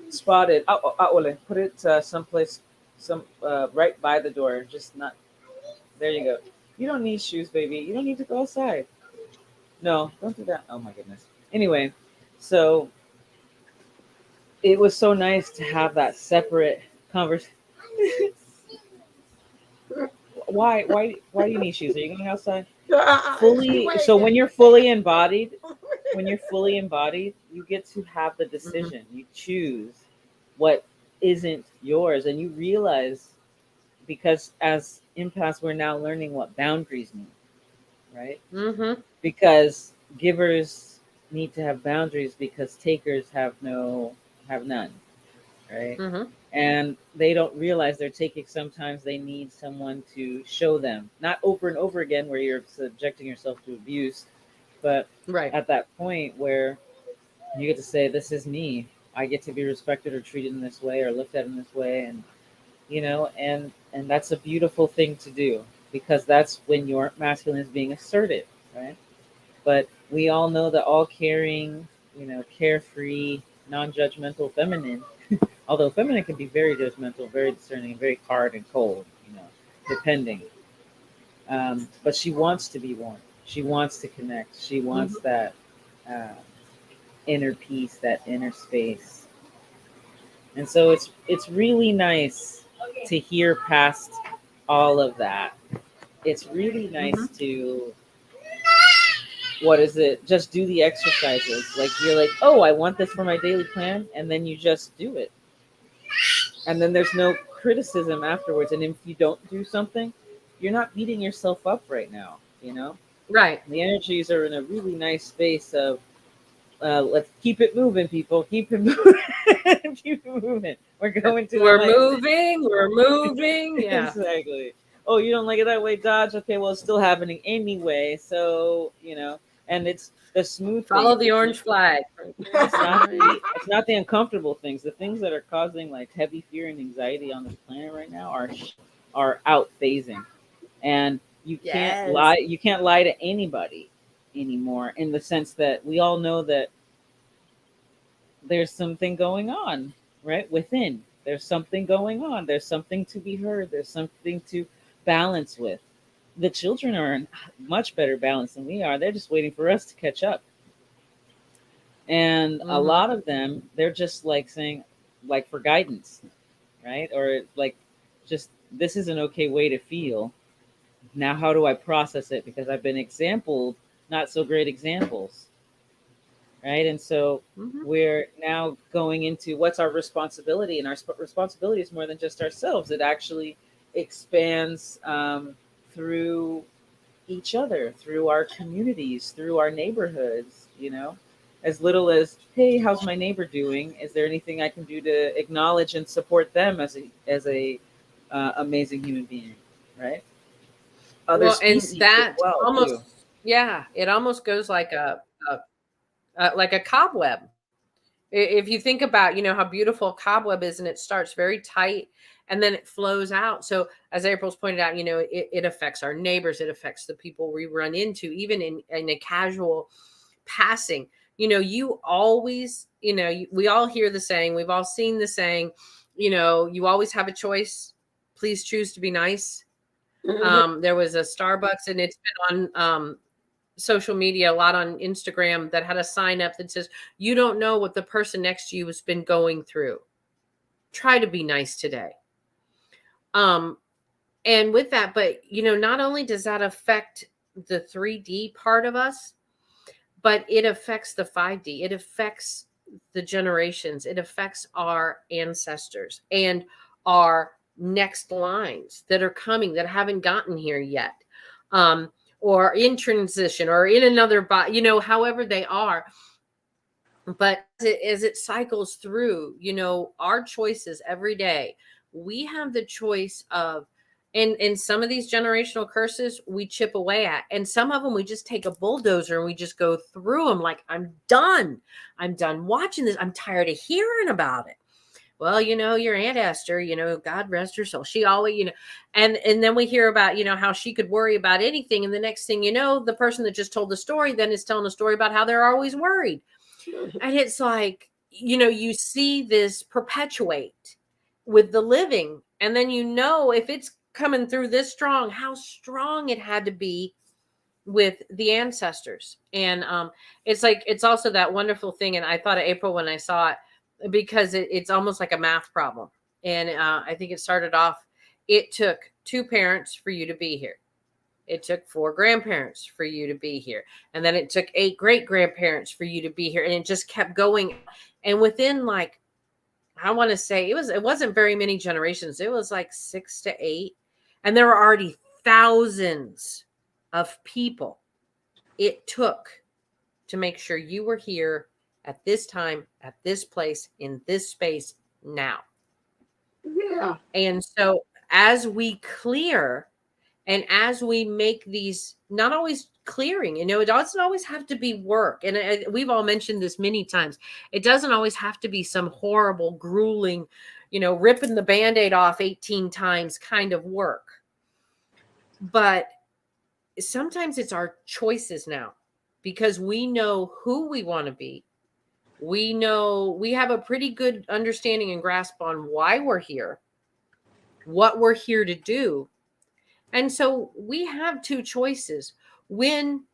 spotted, Ole, put it someplace, right by the door. Just not. There you go. You don't need shoes, baby. You don't need to go outside. No, don't do that. Oh my goodness. Anyway, so it was so nice to have that separate conversation. Why do you need shoes? Are you going outside? Fully. So when you're fully embodied, you get to have the decision. You choose what isn't yours, and you realize, because as empaths, we're now learning what boundaries mean, right? Mm-hmm. Because givers need to have boundaries because takers have none, right? Mm-hmm. And they don't realize they're taking. Sometimes they need someone to show them, not over and over again where you're subjecting yourself to abuse, but Right. at that point where you get to say, this is me. I get to be respected or treated in this way or looked at in this way. And, and that's a beautiful thing to do, because that's when your masculine is being assertive, right? But we all know that all caring, carefree, non-judgmental feminine, although feminine can be very judgmental, very discerning, very hard and cold, depending. But she wants to be warm. She wants to connect. She wants that uh, inner peace, that inner space. And so it's really nice to hear past all of that. It's really nice to, what is it, just do the exercises. Like you're like, oh, I want this for my daily plan, and then you just do it. And then there's no criticism afterwards. And if you don't do something, you're not beating yourself up right now, Right. The energies are in a really nice space of, let's keep it moving, people. Keep it moving. Keep it moving. We're going to We're moving. Yeah. Exactly. Oh, you don't like it that way, Dodge? Okay, well, it's still happening anyway. So, and it's the smooth Follow things. the orange flag. It's not the uncomfortable things. The things that are causing like heavy fear and anxiety on this planet right now are out phasing. And you can't lie. You can't lie to anybody anymore, in the sense that we all know that there's something going on, right? Within. There's something going on. There's something to be heard. There's something to balance with. The children are in much better balance than we are. They're just waiting for us to catch up. And a Mm-hmm. lot of them, they're just like saying, like, for guidance, right? Or like, just, this is an okay way to feel. Now, how do I process it? Because I've been exampled not so great examples, right? And so Mm-hmm. we're now going into what's our responsibility, and our responsibility is more than just ourselves. It actually expands through each other, through our communities, through our neighborhoods. As little as, hey, how's my neighbor doing? Is there anything I can do to acknowledge and support them as a amazing human being, right? Other Well, and species as that well too. almost, yeah, it almost goes like a cobweb. If you think about, how beautiful a cobweb is, and it starts very tight and then it flows out. So as April's pointed out, it affects our neighbors, it affects the people we run into, even in a casual passing. You always, we all hear the saying, we've all seen the saying, you always have a choice. Please choose to be nice. Mhm. There was a Starbucks, and it's been on social media a lot, on Instagram, that had a sign up that says, "You don't know what the person next to you has been going through. Try to be nice today." Um, and with that, but not only does that affect the 3D part of us, but it affects the 5D. It affects the generations. It affects our ancestors and our next lines that are coming, that haven't gotten here yet, um, or in transition, or in another body, however they are. But as it cycles through, our choices every day, we have the choice of, and some of these generational curses we chip away at, and some of them we just take a bulldozer and we just go through them. Like, I'm done watching this, I'm tired of hearing about it. Well, your Aunt Esther, God rest her soul, she always, and then we hear about, how she could worry about anything, and the next thing you know, the person that just told the story then is telling a story about how they're always worried. And it's like, you see this perpetuate with the living. And then, if it's coming through this strong, how strong it had to be with the ancestors. And it's like, it's also that wonderful thing. And I thought of April when I saw it, because it's almost like a math problem. And I think it started off, it took 2 parents for you to be here. It took 4 grandparents for you to be here. And then it took 8 great grandparents for you to be here. And it just kept going. And within, like, I want to say it wasn't very many generations. It was like 6 to 8. And there were already thousands of people it took to make sure you were here at this time, at this place, in this space now. Yeah. And so as we clear, and as we make these, not always clearing, it doesn't always have to be work. And we've all mentioned this many times. It doesn't always have to be some horrible, grueling, ripping the Band-Aid off 18 times kind of work. But sometimes it's our choices now, because we know who we want to be. We know, we have a pretty good understanding and grasp on why we're here, what we're here to do. And so we have 2 choices. When,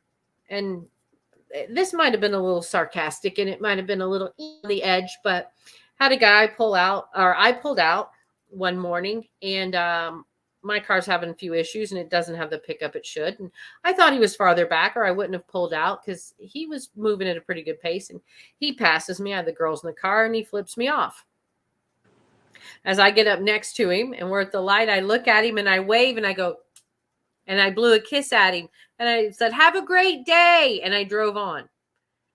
and this might have been a little sarcastic, and it might have been a little on the edge, but had a guy I pulled out one morning, and my car's having a few issues, and it doesn't have the pickup it should. And I thought he was farther back, or I wouldn't have pulled out, because he was moving at a pretty good pace. And he passes me. I have the girls in the car, and he flips me off. As I get up next to him and we're at the light, I look at him and I wave and I go, and I blew a kiss at him. And I said, "Have a great day." And I drove on.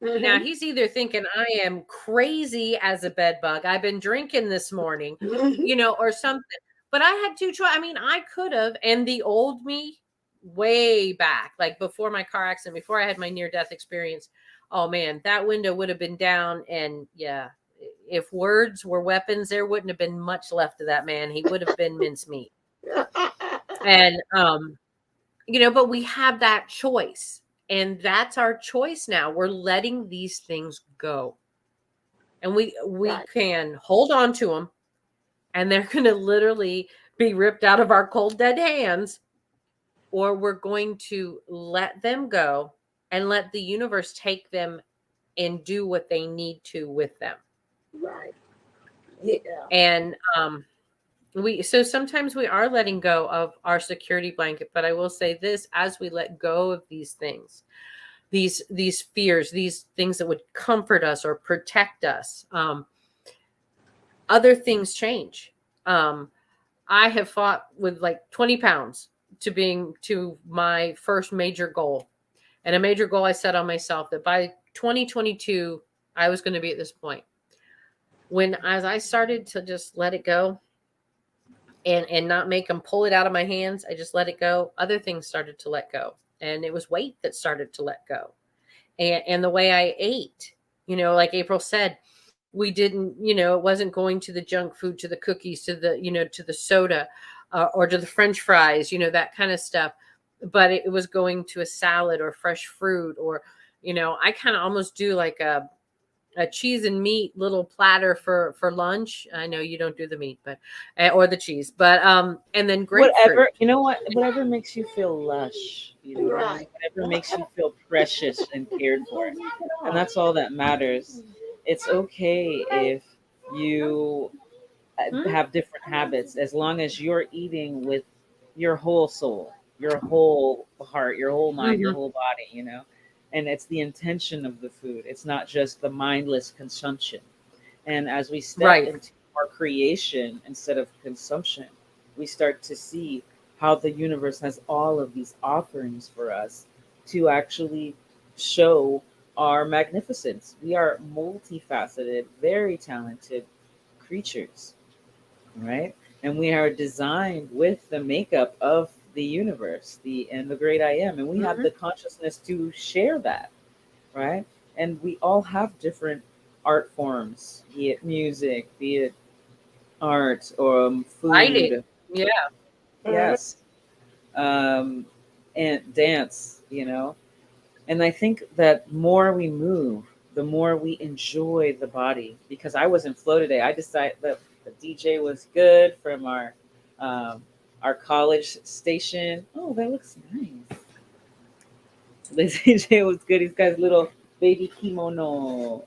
Now, Mhm. he's either thinking I am crazy as a bed bug, I've been drinking this morning, Mhm. or something. But I had 2 choices. I mean, I could have, and the old me, way back, like before my car accident, before I had my near-death experience, oh man, that window would have been down. And yeah, if words were weapons, there wouldn't have been much left of that man. He would have been mincemeat. And but we have that choice, and that's our choice now. We're letting these things go, and we Right. can hold on to them, and they're going to literally be ripped out of our cold dead hands, or we're going to let them go and let the universe take them and do what they need to with them. Right. Yeah. And so sometimes we are letting go of our security blanket, but I will say this: as we let go of these things, these fears, these things that would comfort us or protect us, other things change. I have fought with like 20 pounds to my first major goal, and a major goal I set on myself that by 2022 I was going to be at this point. When as I started to just let it go, and not make them pull it out of my hands, I just let it go. Other things started to let go, and it was weight that started to let go, and the way I ate. Like April said, we didn't. It wasn't going to the junk food, to the cookies, to the to the soda, or to the French fries, that kind of stuff. But it was going to a salad or fresh fruit, or I kind of almost do like a cheese and meat little platter for lunch. I know you don't do the meat, but or the cheese, but and then grapefruit. Whatever makes you feel lush, Right. whatever makes you feel precious and cared for, and that's all that matters. It's okay if you have different habits, as long as you're eating with your whole soul, your whole heart, your whole mind, your Mhm. whole body, and it's the intention of the food. It's not just the mindless consumption. And as we step Right. into our creation instead of consumption, we start to see how the universe has all of these offerings for us to actually show our magnificence. We are multifaceted, very talented creatures, right? And we are designed with the makeup of the universe, the great I am, and we have Mhm. the consciousness to share that, right? And we all have different art forms, be it music, be it art or Writing. food, Yeah. Mhm. yes, um, and dance, And I think that more we move, the more we enjoy the body. Because I was in flow today, I decided that the DJ was good from um, our college station. Oh, that looks nice. The DJ was good. He's got his little baby kimono,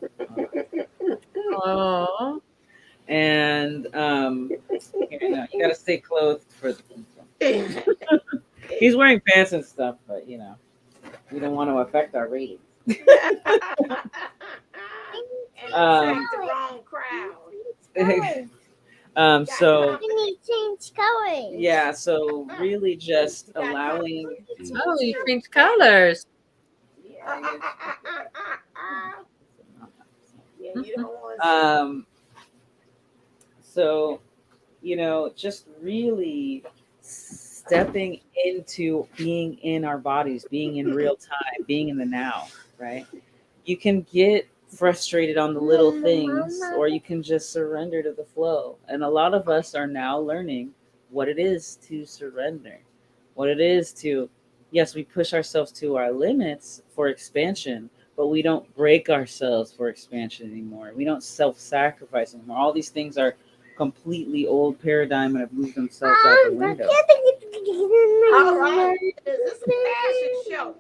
Oh. and you gotta stay clothed for the people. He's wearing pants and stuff, but we don't want to affect our ratings. And Um, attract the wrong crowd. Got so company. Change colors. yeah, so really just You got allowing. company. Oh, you Too. changed colors. Yeah, yeah, you don't want to see. Um, so just really stepping into being in our bodies, being in real time, being in the now, right? You can get frustrated on the little things, or you can just surrender to the flow. And a lot of us are now learning what it is to surrender, what it is to, yes, we push ourselves to our limits for expansion, but we don't break ourselves for expansion anymore. We don't self-sacrifice anymore. All these things are completely old paradigm and have moved themselves out the window. All right. This is a fashion show.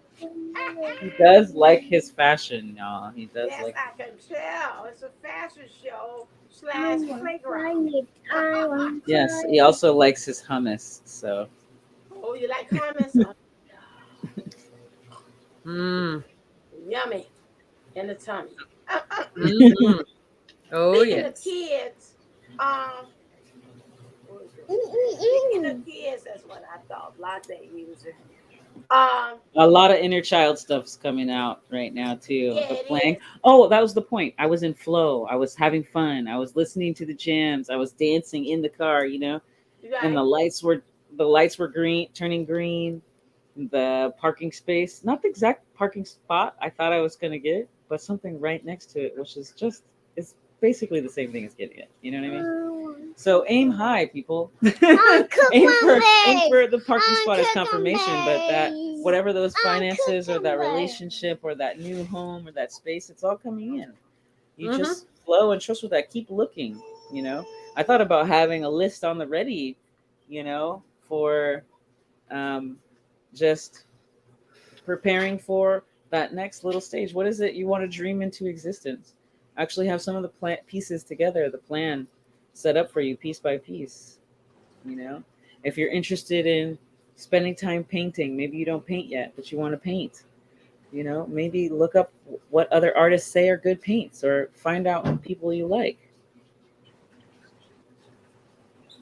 He does like his fashion, y'all. He does Yes, like. I can tell. It's a fashion show slash playground. Yes, he also likes his hummus. So Oh, you like hummus? Oh, Mm. yummy in the tummy. Hmm. Oh Speaking of yes. kids, um, what is this? Speaking of kids, that's what I thought. Latte user. Um, a lot of inner child stuff's coming out right now too. yeah, The it playing. is. Oh, that was the point. I was in flow. I was having fun. I was listening to the jams. I was dancing in the car, and Right. the lights were green, turning green. The parking space, not the exact parking spot I thought I was gonna get, but something right next to it, which is just it's basically the same thing as getting it. You know what I mean? So aim high, people. Aim for the parking spot as confirmation, but that whatever those finances or that relationship or that new home or that space, it's all coming in. You Hmm. just flow and trust with that. Keep looking. I thought about having a list on the ready, for um, just preparing for that next little stage. What is it you want to dream into existence? Actually have some of the pieces together, the plan set up for you piece by piece. You know, if you're interested in spending time painting, maybe you don't paint yet, but you want to paint. You know, maybe look up what other artists say are good paints, or find out people you like.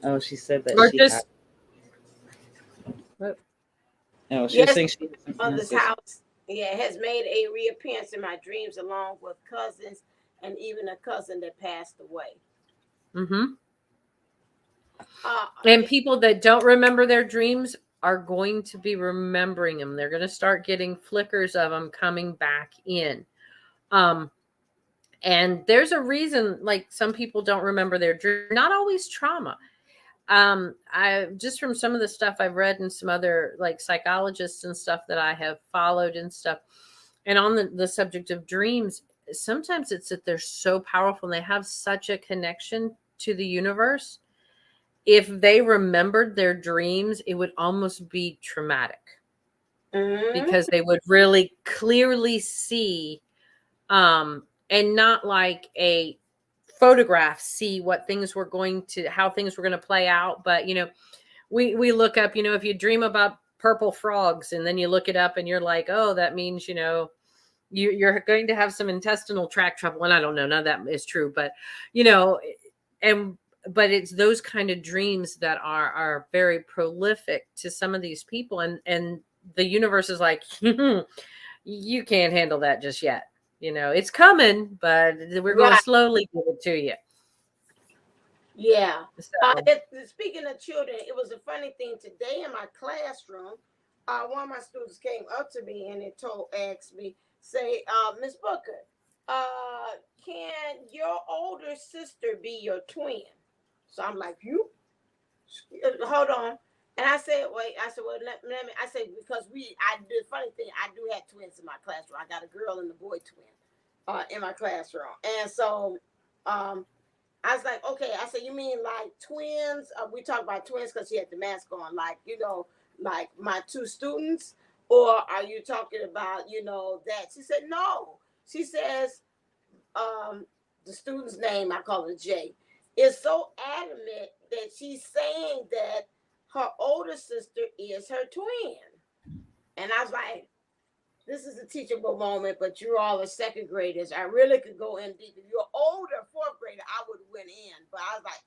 Oh, she said that Or she had. just No, she was Yes, saying she had something of else this to say. house, yeah, has made a reappearance in my dreams along with cousins and even a cousin that passed away. mm-hmm. Uh, And people that don't remember their dreams are going to be remembering them. They're going to start getting flickers of them coming back in. Um, and there's a reason, like some people don't remember their dream, not always trauma. I just from some of the stuff I've read and some other like psychologists and stuff that I have followed and stuff, and on the subject of dreams, sometimes it's that they're so powerful and they have such a connection to the universe. If they remembered their dreams, it would almost be traumatic mhm. because they would really clearly see, and not like a photograph, see what things were going to, how things were going to play out. But, we look up, if you dream about purple frogs and then you look it up and you're like, oh, that means, you're going to have some intestinal tract trouble. And I don't know, none of that is true, but, you know, and, but it's those kind of dreams that are very prolific to some of these people. And the universe is like, you can't handle that just yet. It's coming, but we're going to Right. slowly give it to you. Yeah. So, Speaking of children, it was a funny thing today in my classroom. One of my students came up to me and asked me, say, Miss Booker, can your older sister be your twin? So I'm like, you? Hold on. And I said, wait, I said, well, let me, I said, because the funny thing, I do have twins in my classroom. I got a girl and a boy twin in my classroom. And so um, I was like, okay. I said, you mean like twins? We talk about twins because she had the mask on, like, like my two students? Or are you talking about, that? She said, no. She says, um, the student's name, I call her Jay, is so adamant that she's saying that her older sister is her twin. And I was like, this is a teachable moment, but you're all are second graders. I really could go in deep. If you're older, fourth grader, I would went in. But I was like,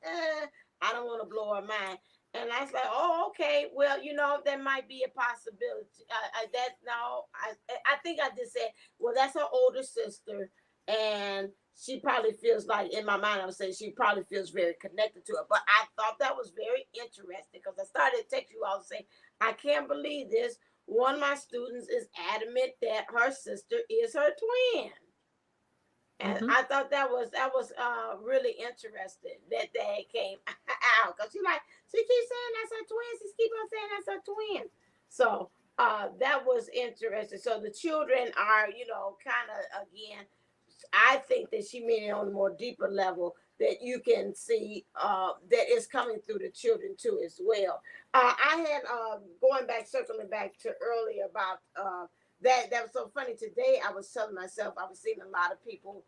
I don't want to blow her mind. And I was like, oh, okay. Well, that might be a possibility. I think I just said, well, that's her older sister. And she probably feels like, in my mind, I was saying she probably feels very connected to her. But I thought that was very interesting because I started to text you all saying, I can't believe this. One of my students is adamant that her sister is her twin. And mm-hmm, I thought that was really interesting that they came out because she keeps saying that's her twin. She keeps on saying that's her twin. So that was interesting. So the children are, kind of again. I think that she meaning on a more deeper level that you can see that is coming through the children too as well. I had going back, circling back to earlier about that was so funny today. I was telling myself I was seeing a lot of people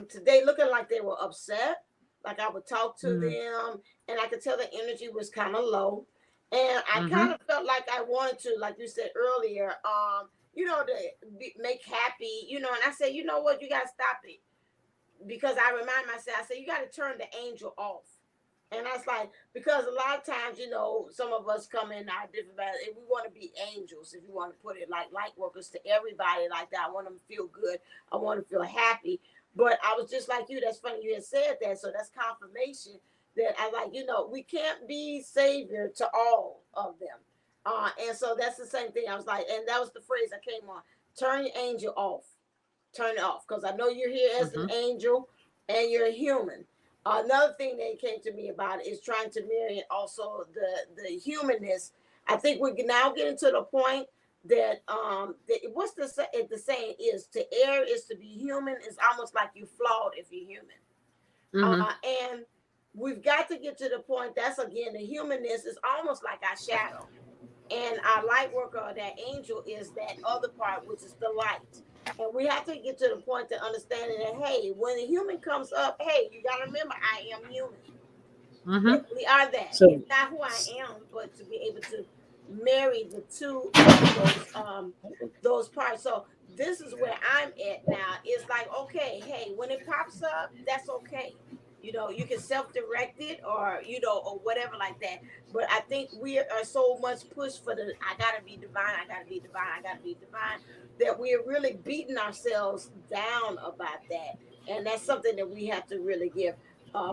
today looking like they were upset. Like I would talk to them, and I could tell the energy was kind of low, and I mm-hmm, kind of felt like I wanted to, like you said earlier, to make happy, and I said, you know what, you got to stop it because I remind myself, I said, you got to turn the angel off. And I was like, because a lot of times, some of us come in our different values and we want to be angels, if you want to put it like light workers to everybody like that. I want them to feel good. I want to feel happy. But I was just like you. That's funny you had said that. So that's confirmation that I like, we can't be savior to all of them. And so that's the same thing. I was like, and that was the phrase I came on. Turn your angel off. Turn it off. Because I know you're here as an mm-hmm. angel and you're a human. Another thing that came to me about it is trying to marry also the humanness. I think we're now getting to the point that what's the saying is to err is to be human. It's almost like you flawed if you're human. Mm-hmm. And we've got to get to the point that's again the humanness is almost like our shadow. And our light worker, or that angel, is that other part, which is the light. And we have to get to the point to understanding that, hey, when the human comes up, hey, you got to remember, I am human. Mm-hmm. We are that. So It's not who I am, but to be able to marry the two of those parts. So this is where I'm at now. It's like, okay, hey, when it pops up, that's okay. You know, you can self-direct it, or or whatever like that. But I think we are so much pushed for the I gotta be divine, I gotta be divine, I gotta be divine, that we're really beating ourselves down about that. And that's something that we have to really give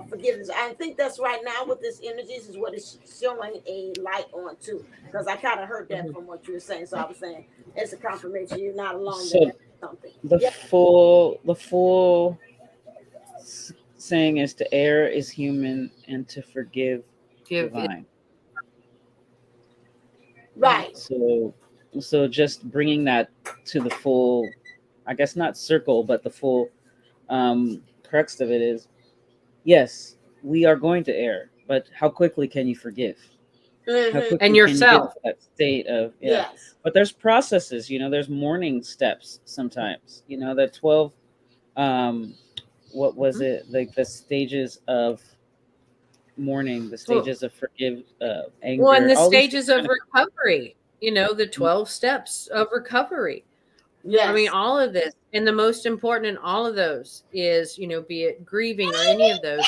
forgiveness. I think that's right now with this energies is what it's showing a light on too. Because I kind of heard that Mm-hmm. from what you were saying. So I was saying it's a confirmation. You're not alone, that so that's something. the Yeah. full saying is to err is human and to forgive Give it. divine. Right. So just bringing that to the full, I guess not circle, but the full crux of it is, yes, we are going to err, but how quickly can you forgive? How Mm-hmm. And quickly can you get yourself. into that state of, yeah? Yes. But there's processes, there's mourning steps sometimes, the 12, um what was Mhm. it, like the stages of mourning, the Well, stages of forgive, and anger, the all these things stages of kind recovery, the 12 steps of recovery. I mean, Yes. all of this. And the most important in all of those is, be it grieving or any of those,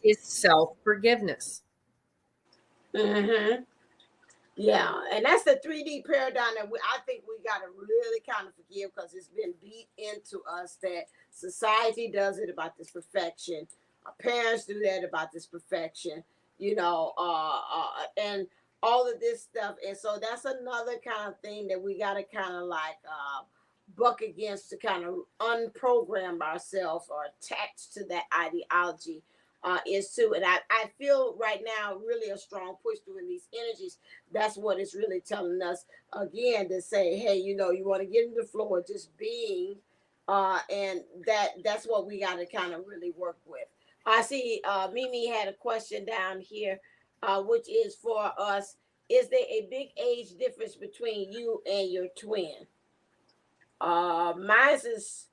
is self forgiveness. Mm-hmm. Yeah, and that's the 3D paradigm that I think we got to really kind of forgive, because it's been beat into us that society does it about this perfection. Our parents do that about this perfection, and all of this stuff. And so that's another kind of thing that we got to kind of like buck against, to kind of unprogram ourselves or attach to that ideology. Is too, and I feel right now really a strong push through these energies. That's what it's really telling us again, to say, hey, you want to get in the flow of just being, and that's what we got to kind of really work with. I see Mimi had a question down here, which is for us: is there a big age difference between you and your twin? Mine's is,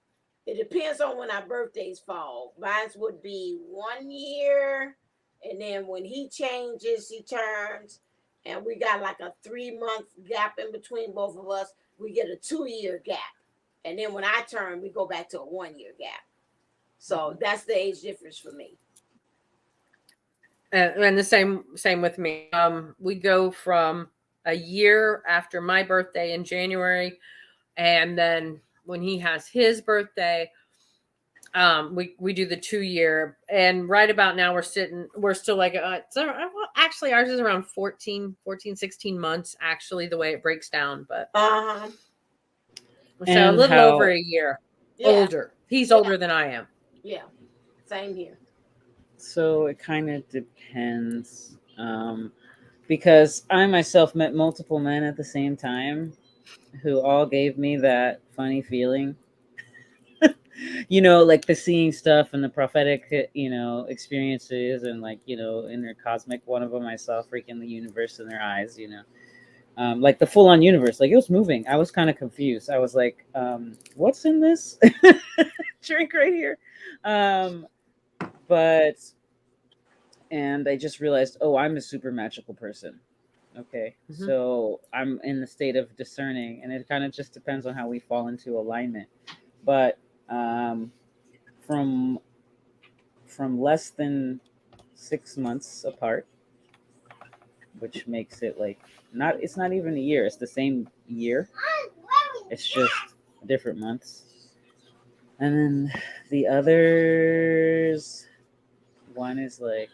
it depends on when our birthdays fall. Mine's would be 1 year, and then when he changes, he turns, and we got like a 3 month gap in between both of us. We get a 2 year gap, and then when I turn, we go back to a 1 year gap. So that's the age difference for me. And the same with me. We go from a year after my birthday in January, and then when he has his birthday, we do the 2 year. And right about now we're still like, actually ours is around 16 months, actually, the way it breaks down. But Uh-huh. so a and little over how a year Yeah. older. He's Yeah. older than I am. Yeah. Same here. so it kind of depends, because I myself met multiple men at the same time who all gave me that funny feeling, like the seeing stuff and the prophetic, experiences, and like, inner cosmic. One of them, I saw freaking the universe in their eyes, like the full on universe, like it was moving. I was kind of confused. I was like, what's in this drink right here? Um, but, and I just realized, oh, I'm a super magical person. Okay, Mm-hmm. so I'm in the state of discerning, and it kind of just depends on how we fall into alignment. But from less than 6 months apart, which makes it like not it's not even a year. It's the same year. It's just different months. And then the others, one is like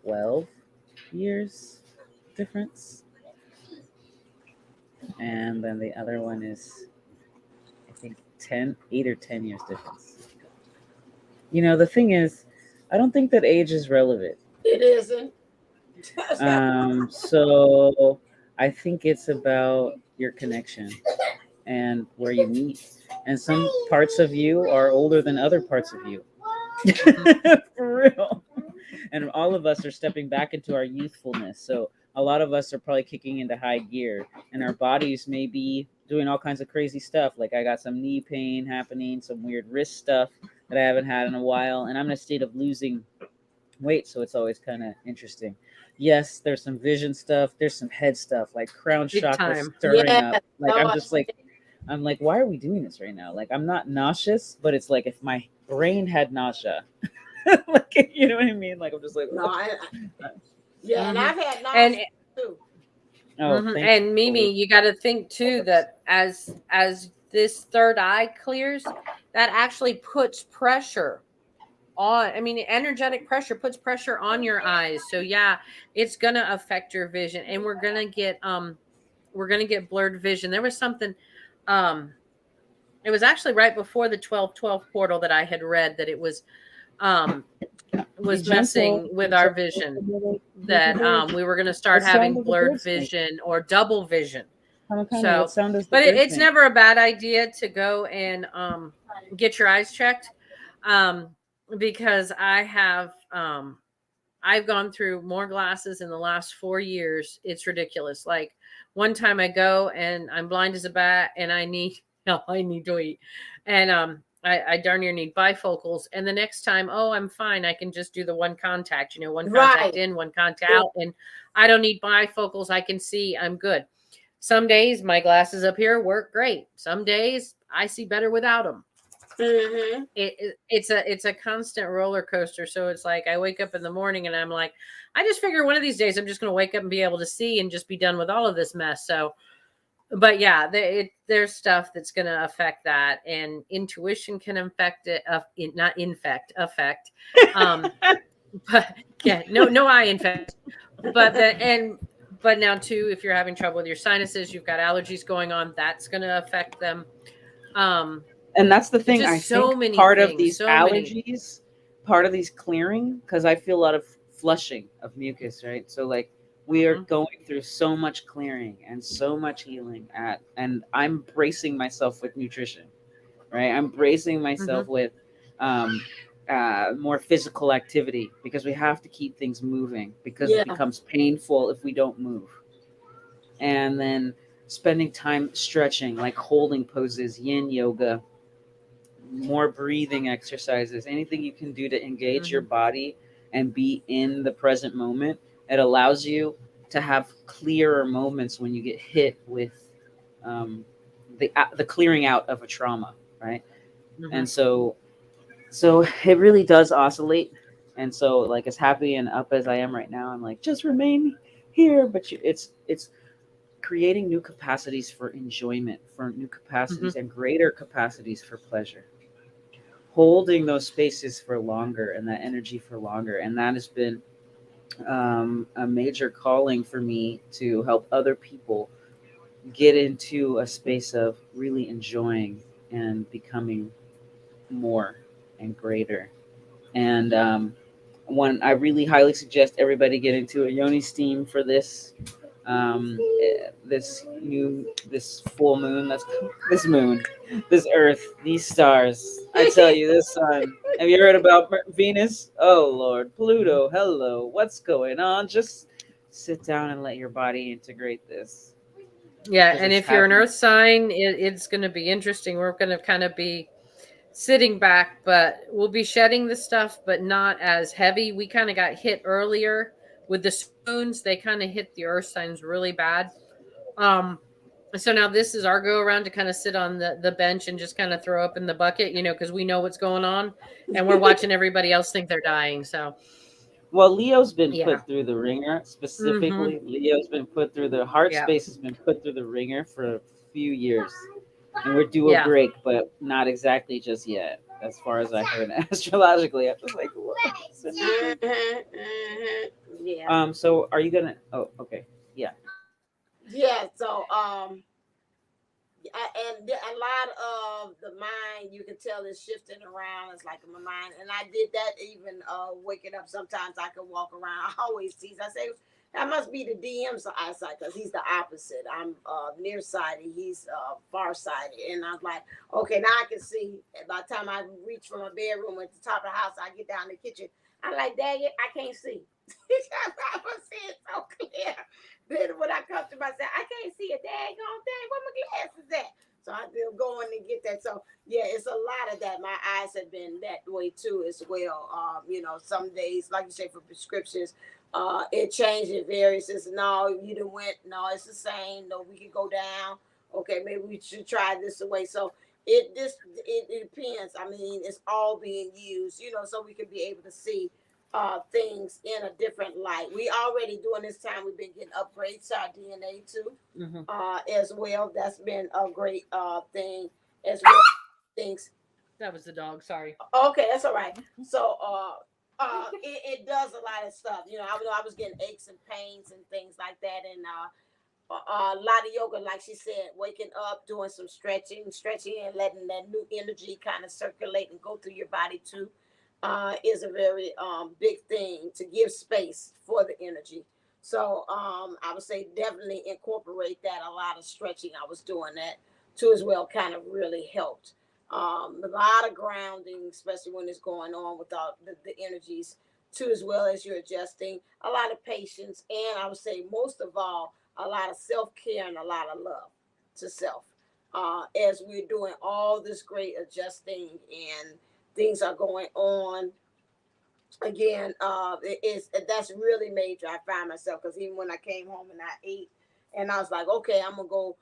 12 years difference. And then the other one is, I think, 8 or 10 years difference. The thing is, I don't think that age is relevant. It isn't. So I think it's about your connection and where you meet. And some parts of you are older than other parts of you. Mm-hmm. For real. And all of us are stepping back into our youthfulness. So a lot of us are probably kicking into high gear, and our bodies may be doing all kinds of crazy stuff. Like I got some knee pain happening, some weird wrist stuff that I haven't had in a while, and I'm in a state of losing weight, so it's always kind of interesting. Yes, there's some vision stuff, there's some head stuff, like crown Big chakra time. stirring Yeah. up. Like Lord. I'm like, why are we doing this right now? Like I'm not nauseous, but it's like if my brain had nausea. Like you know what I mean? Like I'm just like, No, yeah, and Mhm. I've had And nausea too. oh, mhm. thank And you. Mimi, you got to think too that as this third eye clears, that actually puts pressure on. I mean, energetic pressure puts pressure on your eyes. So yeah, it's gonna affect your vision, and we're gonna get blurred vision. There was something, um, it was actually right before the 12/12 portal that I had read that it Be was gentle, messing with be our gentle vision, with the that birds. we were going to What start sound having do the blurred birds make? vision or double vision. Kamakani, what So, sound does the but birds it's make? never a bad idea to go and get your eyes checked, um, because I've gone through more glasses in the last 4 years. It's ridiculous. Like one time I go and I'm blind as a bat and I need no, I need to eat. And I darn near need bifocals. And the next time, oh, I'm fine. I can just do the one contact, one contact Right. in, one contact out, and I don't need bifocals. I can see, I'm good. Some days my glasses up here work great. Some days I see better without them. Mm-hmm. It's a constant roller coaster. So it's like I wake up in the morning and I'm like, I just figure one of these days I'm just going to wake up and be able to see and just be done with all of this mess. So, but yeah, there's stuff that's going to affect that, and intuition can affect it. Not infect, affect. Um, but yeah, no eye infect. But but now too, if you're having trouble with your sinuses, you've got allergies going on, that's going to affect them. Um, And that's the thing. I just so think many part of things, these so many. allergies, part of these clearing, because I feel a lot of flushing of mucus, right? So like we are Mhm, going through so much clearing and so much healing and I'm bracing myself with nutrition, right? I'm bracing myself mhm, with um, more physical activity because we have to keep things moving because it Yeah. becomes painful if we don't move. And then spending time stretching, like holding poses, yin yoga, more breathing exercises, anything you can do to engage your mhm, body and be in the present moment. It allows you to have clearer moments when you get hit with um, the clearing out of a trauma, right? And mhm. so it really does oscillate. And so like as happy and up as I am right now, I'm like just remain here. But it's creating new capacities for enjoyment, for new Mhm. capacities and greater capacities for pleasure, holding those spaces for longer and that energy for longer. And that has been a major calling for me to help other people get into a space of really enjoying and becoming more and greater. And one, I really highly suggest everybody get into a yoni steam for this. This full moon, this moon, this earth, these stars. I tell you, this sun. Have you heard about Venus? Oh Lord, Pluto. Hello, what's going on? Just sit down and let your body integrate this Yeah, because and it's if you're an happening. earth sign, it's going to be interesting. We're going to kind of be sitting back, but we'll be shedding the stuff, but not as heavy. We kind of got hit earlier with the spoons. They kind of hit the earth signs really bad. Um, so now this is our go around to kind of sit on the bench and just kind of throw up in the bucket, because we know what's going on and we're watching everybody else think they're dying. So Well, Leo's been yeah. put through the ringer. Mm-hmm. Specifically, Leo's been put through the heart Yeah. space has been put through the ringer for a few years. And we're due a Yeah. break, but not exactly just yet, as far as I heard astrologically. I'm just like, what? It's interesting. Mm-hmm. Mm-hmm. Yeah. So are you gonna? Oh, okay, yeah. Yeah. So a lot of the mind you can tell is shifting around. It's like my mind, and I did that even waking up. Sometimes I could walk around. I always tease. I say that must be the DM's eyesight because he's the opposite. I'm nearsighted. He's farsighted, and I'm like, okay, now I can see. And by the time I reach from my bedroom at the top of the house, I get down in the kitchen. I'm like, dang it, I can't see. I was seeing so clear. Then when I come to myself, I can't see a daggone thing. Where my glasses at? So I still going to get that. So yeah, it's a lot of that. My eyes have been that way too as well. Some days, like you say, for prescriptions, it changes, it varies. It's no, you didn't went. No, it's the same. No, we can go down. Okay, maybe we should try this away. So it depends. I mean, it's all being used, so we can be able to see things in a different light. We already during this time we've been getting upgrades to our DNA too, Mhm. as well. That's been a great thing as well. Things. That was the dog. Sorry. Okay, that's all right. So it does a lot of stuff. I was getting aches and pains and things like that, and a lot of yoga, like she said, waking up, doing some stretching, and letting that new energy kind of circulate and go through your body too, is a very big thing to give space for the energy. So I would say definitely incorporate that. A lot of stretching, I was doing that too as well, kind of really helped. A lot of grounding, especially when it's going on with all the energies too, as well as you're adjusting. A lot of patience, and I would say most of all, a lot of self care and a lot of love to self. As we're doing all this great adjusting and things are going on again, that's really major. I find myself because even when I came home and I ate, and I was like, okay, I'm gonna go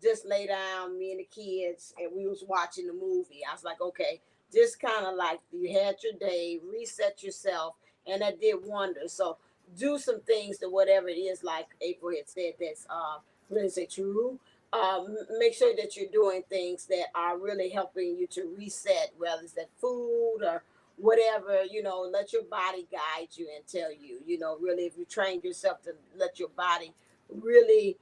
just lay down, me and the kids, and we was watching the movie. I was like, okay, just kind of like you had your day, reset yourself, and that did wonders. So do some things to whatever it is, like April had said, that's really say true. Make sure that you're doing things that are really helping you to reset, whether it's that food or whatever, let your body guide you and tell you, really, if you train yourself to let your body really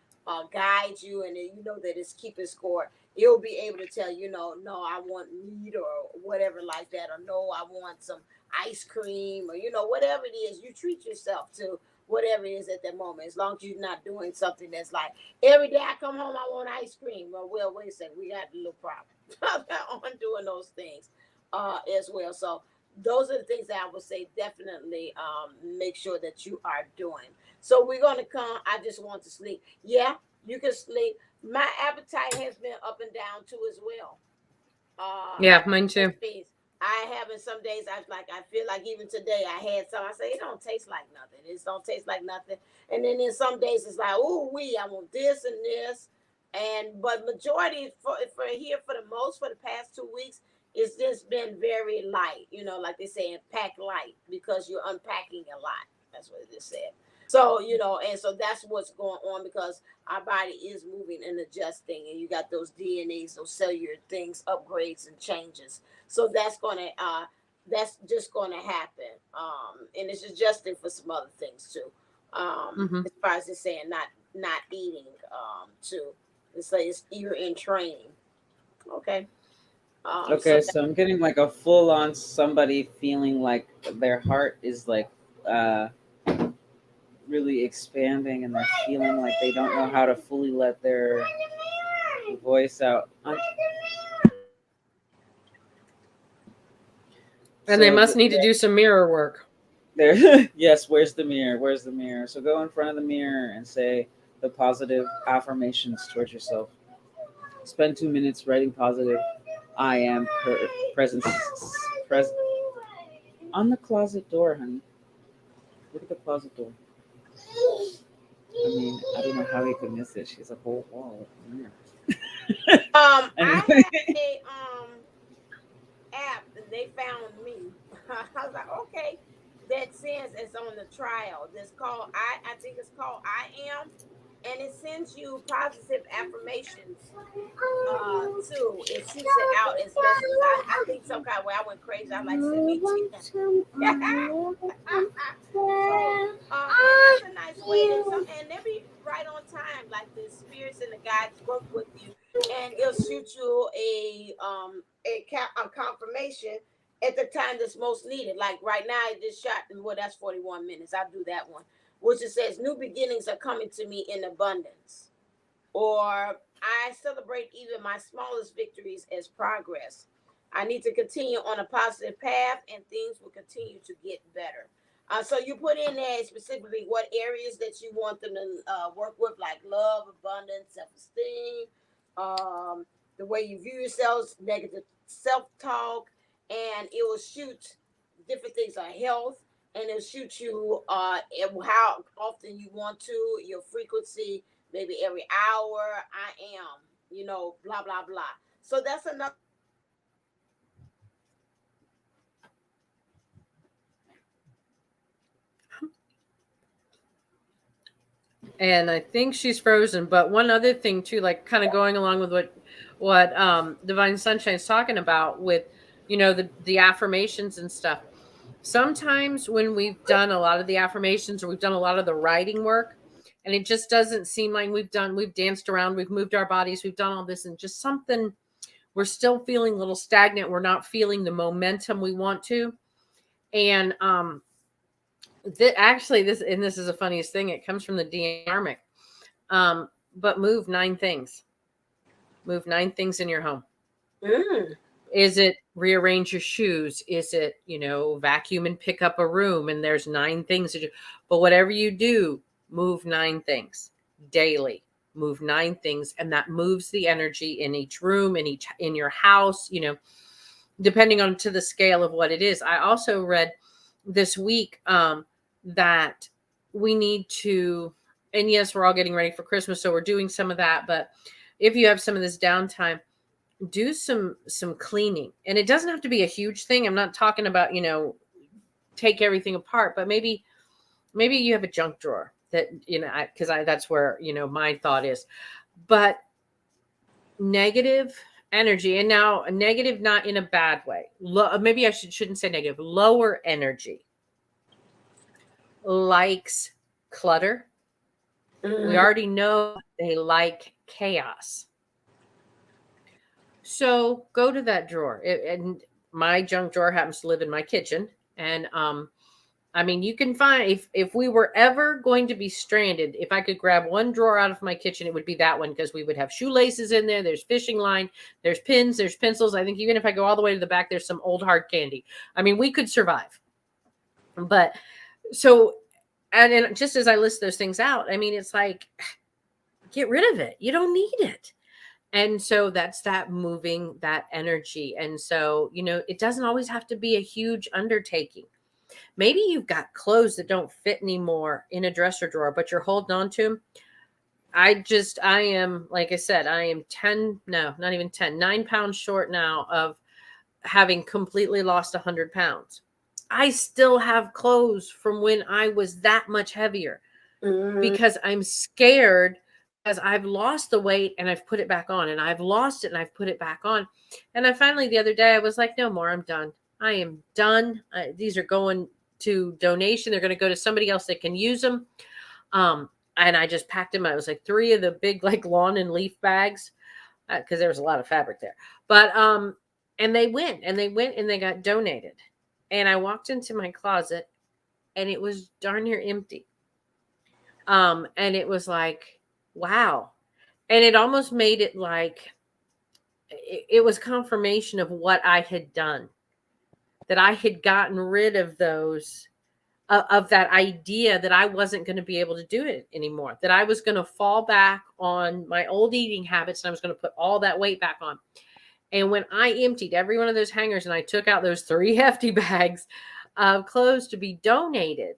guide you, and then you know that it's keeping score, it'll be able to tell you, no, I want meat or whatever like that, or no, I want some ice cream, or whatever it is, you treat yourself to whatever it is at that moment, as long as you're not doing something that's like every day I come home I want ice cream. Well, wait a second, we got a little problem on doing those things as well. So those are the things that I would say definitely make sure that you are doing. So we're going to come. I just want to sleep. Yeah, you can sleep. My appetite has been up and down too as well. Yeah, Like mine too. recipes. I have in some days I feel like even today I had some. I say it don't taste like nothing. It don't taste like nothing. And then in some days it's like, ooh wee, I want this and this. And but majority for here for the most for the past 2 weeks, it's just been very light. Like they say, pack light because you're unpacking a lot. That's what it just said. So and so that's what's going on because our body is moving and adjusting, and you got those DNAs, those cellular things, upgrades and changes. So that's just gonna happen. And it's adjusting for some other things too. Hmm. As far as it's saying not eating too. It's like you're in training. Okay. So Okay, so I'm getting like a full on somebody feeling like their heart is like uh really expanding and they're feeling like they don't know how to fully let their voice out. And they So must need to do some mirror work. there, yes, where's the mirror? Where's the mirror? So go in front of the mirror and say the positive affirmations towards yourself. Spend 2 minutes writing positive. I am present. Present on the closet door, honey. Look at the closet door. I mean, I don't know how he could miss it. She's a whole wall of mirrors. I Anyway, have a app and they found me. I was like, okay, that says it's on the trial. This called I think it's called I am, and it sends you positive affirmations too. It shoots it out as messages. I think some kind of way I went crazy. I like send me 10. So and that's a nice way to and they be right on time. Like the spirits and the guides work with you, and it'll shoot you a confirmation at the time that's most needed. Like right now, I just shot. Well, that's 41 minutes. I'll do that one, which it says new beginnings are coming to me in abundance, or I celebrate even my smallest victories as progress. I need to continue on a positive path, and things will continue to get better. So you put in there specifically what areas that you want them to work with, like love, abundance, self-esteem, um, the way you view yourselves, negative self-talk, and it will shoot different things like health, and it'll shoot you how often you want to, your frequency, maybe every hour. I am, blah blah blah. So that's another. And I think she's frozen. But one other thing too, like kind of going along with what Divine Sunshine's talking about with, the affirmations and stuff. Sometimes when we've done a lot of the affirmations or we've done a lot of the writing work, and it just doesn't seem like we've danced around, we've moved our bodies, we've done all this, and just something, we're still feeling a little stagnant. We're not feeling the momentum we want to. And actually, this is the funniest thing. It comes from the Dharmic. But move 9 things. Move 9 things in your home. Mm. Is it rearrange your shoes? Is it, vacuum and pick up a room and there's 9 things to do? But whatever you do, move 9 things daily. Move 9 things, and that moves the energy in each room, in your house, depending on to the scale of what it is. I also read this week that we need to, and yes, we're all getting ready for Christmas, so we're doing some of that. But if you have some of this downtime, do some cleaning. And it doesn't have to be a huge thing. I'm not talking about, take everything apart, but maybe you have a junk drawer that, because that's where, my thought is. But negative energy, and now a negative, not in a bad way. Maybe I shouldn't say negative. Lower energy likes clutter. We already know they like chaos. So go to that drawer. And my junk drawer happens to live in my kitchen. And you can find, if we were ever going to be stranded, if I could grab one drawer out of my kitchen, it would be that one, because we would have shoelaces in there. There's fishing line, there's pins, there's pencils. I think even if I go all the way to the back, there's some old hard candy. We could survive. But so, and just as I list those things out, it's like, get rid of it. You don't need it. And so that's that moving that energy. And so, it doesn't always have to be a huge undertaking. Maybe you've got clothes that don't fit anymore in a dresser drawer, but you're holding on to them. I am, like I said, I am 9 pounds short now of having completely lost 100 pounds. I still have clothes from when I was that much heavier because I'm scared, because I've lost the weight and I've put it back on, and I've lost it and I've put it back on. And I finally, the other day, I was like, no more, I'm done. I am done. These are going to donation. They're going to go to somebody else that can use them. And I just packed them. It was like 3 of the big, like, lawn and leaf bags, because there was a lot of fabric there. But, and they went and they got donated. And I walked into my closet and it was darn near empty. And it was like, wow. And it almost made it like, it was confirmation of what I had done, that I had gotten rid of those, of that idea that I wasn't going to be able to do it anymore, that I was going to fall back on my old eating habits, and I was going to put all that weight back on. And when I emptied every one of those hangers and I took out those 3 hefty bags of clothes to be donated,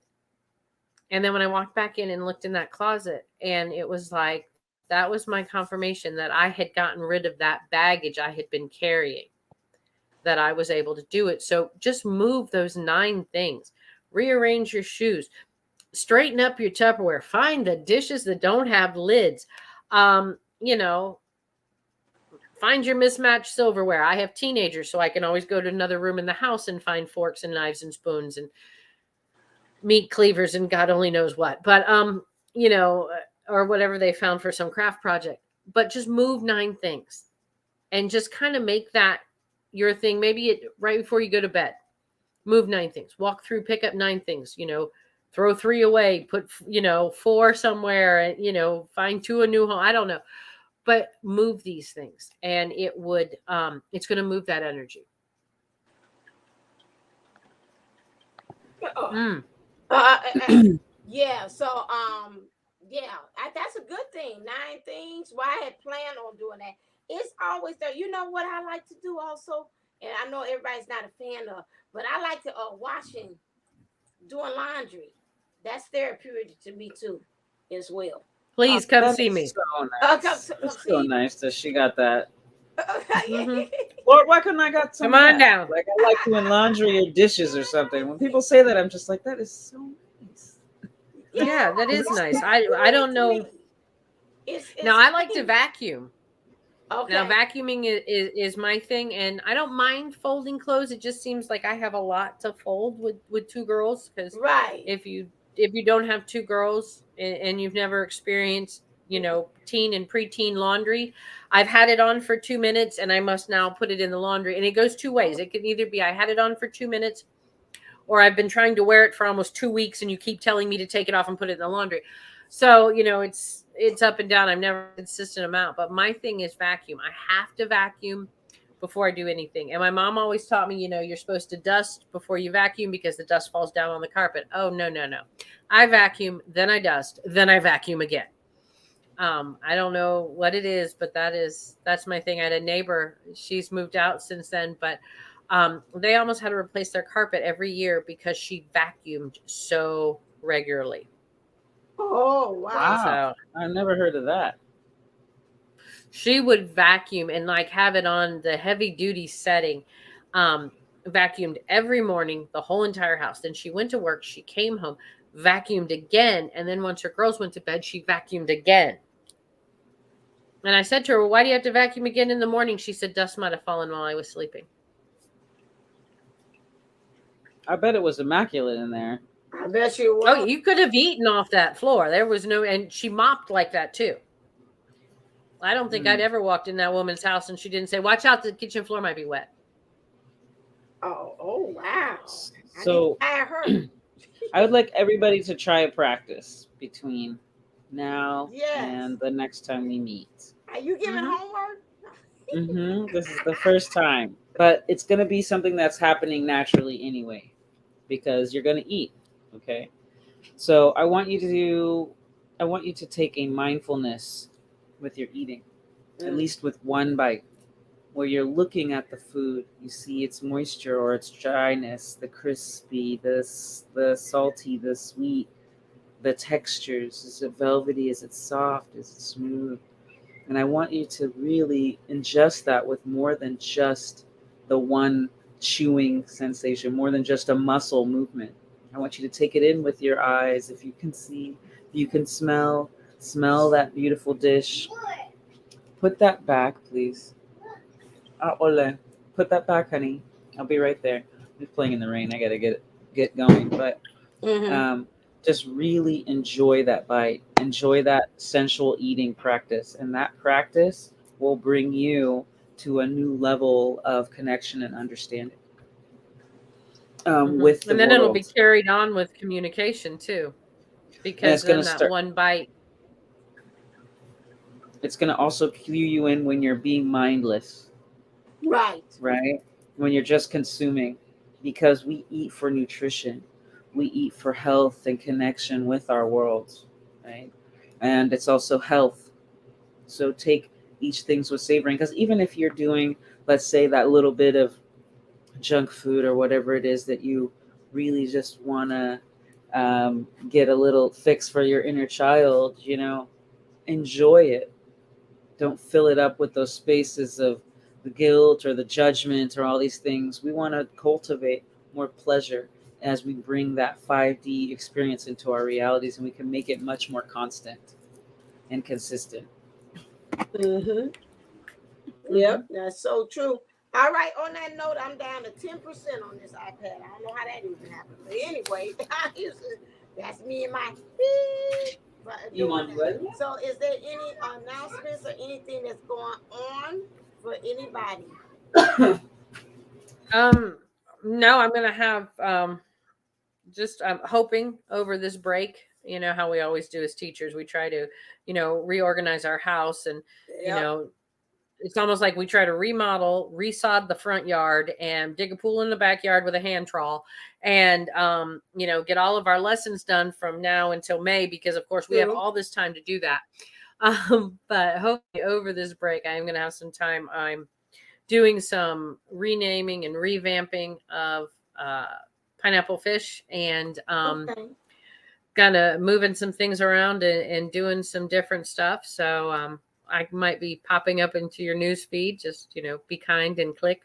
and then when I walked back in and looked in that closet, and it was like, that was my confirmation that I had gotten rid of that baggage I had been carrying, that I was able to do it. So just move those 9 things. Rearrange your shoes. Straighten up your Tupperware. Find the dishes that don't have lids. Find your mismatched silverware. I have teenagers, so I can always go to another room in the house and find forks and knives and spoons and meat cleavers and God only knows what. But, or whatever they found for some craft project. But just move 9 things and just kind of make that your thing. Maybe right before you go to bed, move 9 things. Walk through, pick up 9 things. Throw 3 away. Put 4 somewhere, and find 2 a new home. I don't know, but move these things, and it would. It's going to move that energy. Uh, uh, uh, yeah. So yeah, that's a good thing. 9 things. Well, I had planned on doing that. It's always there. You know what I like to do also, and I know everybody's not a fan of, but I like to washing, doing laundry. That's therapeutic to me too, as well. Please come That see is me. so Come nice. come That's so see. nice that she got that. Hmm. Lord, why couldn't I got some Come of on that? down. Like I like doing laundry or dishes or something. When people say that, I'm just like, that is so nice. Yeah, that Yeah, is that's nice. I therapeutic don't to know. me. It's Now I like to clean. vacuum. Now Okay. vacuuming is my thing, and I don't mind folding clothes. It just seems like I have a lot to fold with two girls, because Right. if you don't have two girls, and you've never experienced, teen and preteen laundry, I've had it on for 2 minutes and I must now put it in the laundry, and it goes two ways. It can either be I had it on for 2 minutes, or I've been trying to wear it for almost 2 weeks and you keep telling me to take it off and put it in the laundry. So, it's up and down. I'm never a consistent amount, but my thing is vacuum. I have to vacuum before I do anything. And my mom always taught me, you're supposed to dust before you vacuum because the dust falls down on the carpet. Oh, no, no, no. I vacuum, then I dust, then I vacuum again. I don't know what it is, but that's my thing. I had a neighbor, she's moved out since then, but they almost had to replace their carpet every year because she vacuumed so regularly. Oh wow. Wow. So I've never heard of that. she would vacuum and like have it on the heavy duty setting. Um, Vacuumed every morning, the whole entire house. Then she went to work, she came home, vacuumed again, and then once her girls went to bed, she vacuumed again. And I said to her, well, why do you have to vacuum again in the morning? She said, dust might have fallen while I was sleeping. I bet it was immaculate in there. I bet you Oh, won't. you could have eaten off that floor. There was no, and she mopped like that too. I don't think I'd Mm. ever walked in that woman's house and she didn't say, watch out, the kitchen floor might be wet. Oh wow. I need to So hire her. I would like everybody to try a practice between now Yes. and the next time we meet. Are you giving Hmm. homework? This is the first time, but it's going to be something that's happening naturally anyway, because you're going to eat. Okay. So I want you to take a mindfulness with your eating, at Mm. least with one bite, where you're looking at the food. You see its moisture or its dryness, the crispy, the salty, the sweet, the textures. Is it velvety? Is it soft? Is it smooth? And I want you to really ingest that with more than just the one chewing sensation, more than just a muscle movement. I want you to take it in with your eyes. If you can see, if you can smell that beautiful dish. Put that back, please. Ole, put that back, honey. I'll be right there. I'm just playing in the rain. I gotta get going, but Mm-hmm. um, just really enjoy that bite. Enjoy that sensual eating practice, and that practice will bring you to a new level of connection and understanding Hmm. with the And then it'll be world. carried on with communication too, And because then that one bite. it's gonna also cue you in when you're being mindless, Right. right? When you're just consuming, because we eat for nutrition, we eat for health and connection with our world, right? And it's also health. So take each things with savoring, because even if you're doing, let's say, that little bit of junk food or whatever it is that you really just want to get a little fix for your inner child, enjoy it. Don't fill it up with those spaces of the guilt or the judgment or all these things. We want to cultivate more pleasure as we bring that 5D experience into our realities, and we can make it much more constant and consistent. Mm-hmm. Hmm. Yep, that's so true. All right, on that note, I'm down to 10% on this iPad. I don't know how that even happened. But anyway, that's me and my for doing that. Emmanuel? So is there any announcements or anything that's going on for anybody? Um, no, I'm gonna have just I'm hoping over this break. You know how we always do as teachers, we try to reorganize our house and you Yep. know it's almost like we try to remodel, resod the front yard, and dig a pool in the backyard with a hand trawl, and get all of our lessons done from now until May, because of course we have True. all this time to do that. But hopefully over this break, I'm going to have some time. I'm doing some renaming and revamping of pineapple fish, and Okay. kind of moving some things around, and doing some different stuff. So I might be popping up into your news feed. Just be kind and click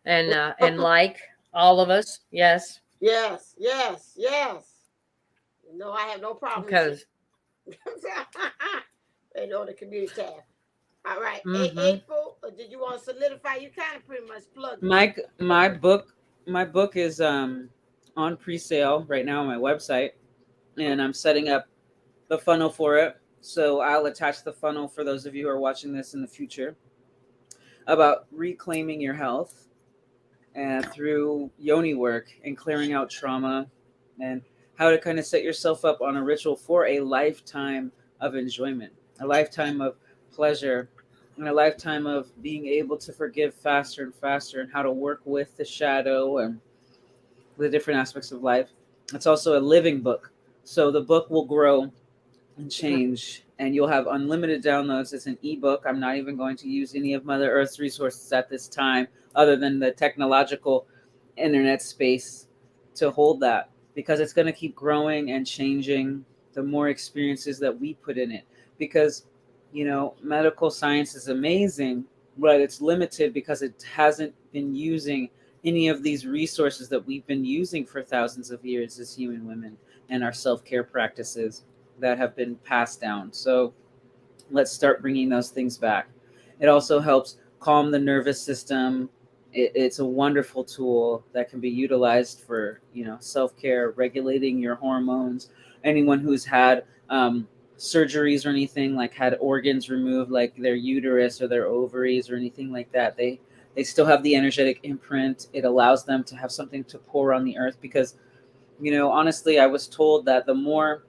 and like all of us. Yes, Yes, yes, yes. No, I have no problem sharing. because They know the community tab. All right. mm-hmm. April, did you want to solidify? You kind of pretty much plugged it. My book is on pre-sale right now on my website, and I'm setting up the funnel for it. So I'll attach the funnel for those of you who are watching this in the future about reclaiming your health and through yoni work and clearing out trauma, and how to kind of set yourself up on a ritual for a lifetime of enjoyment, a lifetime of pleasure, and a lifetime of being able to forgive faster and faster, and how to work with the shadow and the different aspects of life. It's also a living book. So the book will grow and change, and you'll have unlimited downloads. It's an ebook. I'm not even going to use any of Mother Earth's resources at this time, other than the technological internet space to hold that, because it's going to keep growing and changing the more experiences that we put in it. Because, medical science is amazing, but it's limited because it hasn't been using any of these resources that we've been using for thousands of years as human women, and our self-care practices that have been passed down. So let's start bringing those things back. It also helps calm the nervous system. It's a wonderful tool that can be utilized for self-care, regulating your hormones. Anyone who's had surgeries or anything, like had organs removed, like their uterus or their ovaries or anything like that, they still have the energetic imprint. It allows them to have something to pour on the earth, because honestly, I was told that the more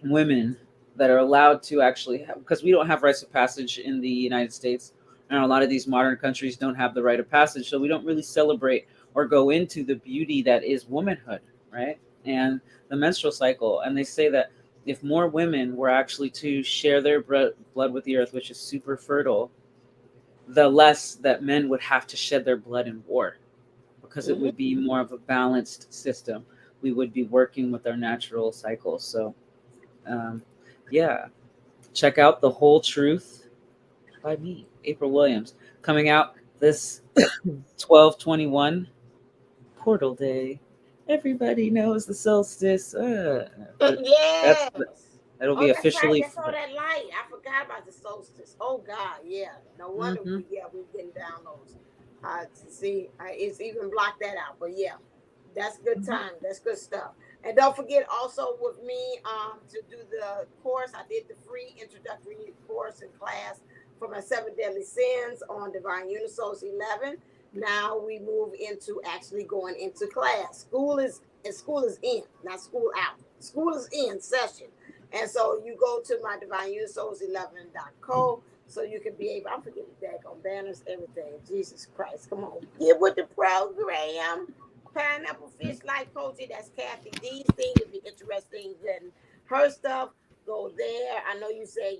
women that are allowed to actually have, because we don't have rites of passage in the United States, and a lot of these modern countries don't have the rite of passage, so we don't really celebrate or go into the beauty that is womanhood, right? And the menstrual cycle. And they say that if more women were actually to share their blood with the earth, which is super fertile, the less that men would have to shed their blood in war, because it Mm-hmm. would be more of a balanced system. We would be working with our natural cycles. So um, yeah, check out The Whole Truth by me, April Williams, coming out this 12/21 Portal Day. Everybody knows the solstice, but that's Yes. that'll Oh, be that's right. officially. That's all that light. I forgot about the solstice. Oh God, yeah. No wonder Mm-hmm. we're getting downloads. See, it's even blocked that out. But yeah, that's good Mhm. time. That's good stuff. And don't forget also with me to do the course. I did the free introductory course and class for my 7 deadly sins on Divine Unisouls 11. Now we move into actually going into class. School is in, not school out. School is in session. And so you go to my divineunisouls11.co so you can be able, I'm forgetting the daggone banners, everything. Jesus Christ, come on. Get with the program. Pineapple Fish Life Coaching, that's Kathy D's thing. If you're interested in her stuff, go there. I know you said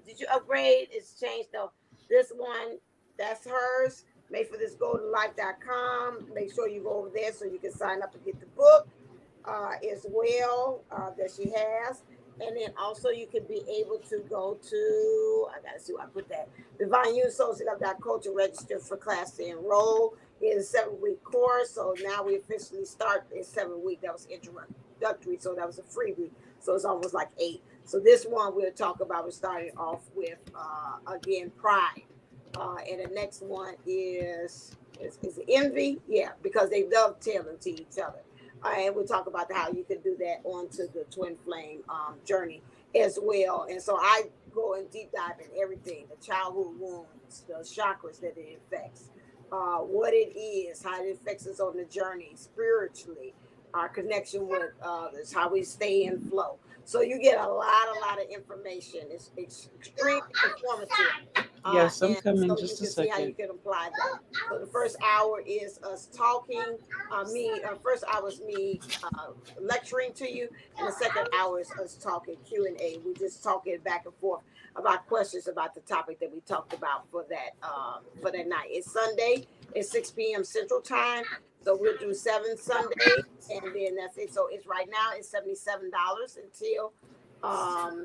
did you upgrade? It's changed though. This one, that's hers. Make for this goldenlife.com. Make sure you go over there so you can sign up and get the book as well that she has. And then also you can be able to go to, I gotta see where I put that, divineunisouls11.co to register for class to enroll. It's a 7-week course. So now we officially start in 7 week. That was introductory, so that was a freebie. So it's almost like 8. So this one we'll talk about, we're starting off with again pride. And the next one is envy, yeah, because they dovetail into each other. And we'll talk about how you can do that onto the twin flame journey as well. And so I go in deep dive in everything: the childhood wounds, the chakras that it affects, what it is, how it affects us on the journey spiritually, our connection with others, how we stay in flow. So you get a lot of information. It's extremely informative. Yes, I'm And coming. so you Just a can see how you second. can apply that. So the first hour is us talking. First hour is me lecturing to you, and the second hour is us talking Q&A. We just talking back and forth about questions about the topic that we talked about for that night. It's Sunday. It's 6 p.m. Central Time. So we'll do 7 Sunday, and then that's it. So it's right now it's $77 until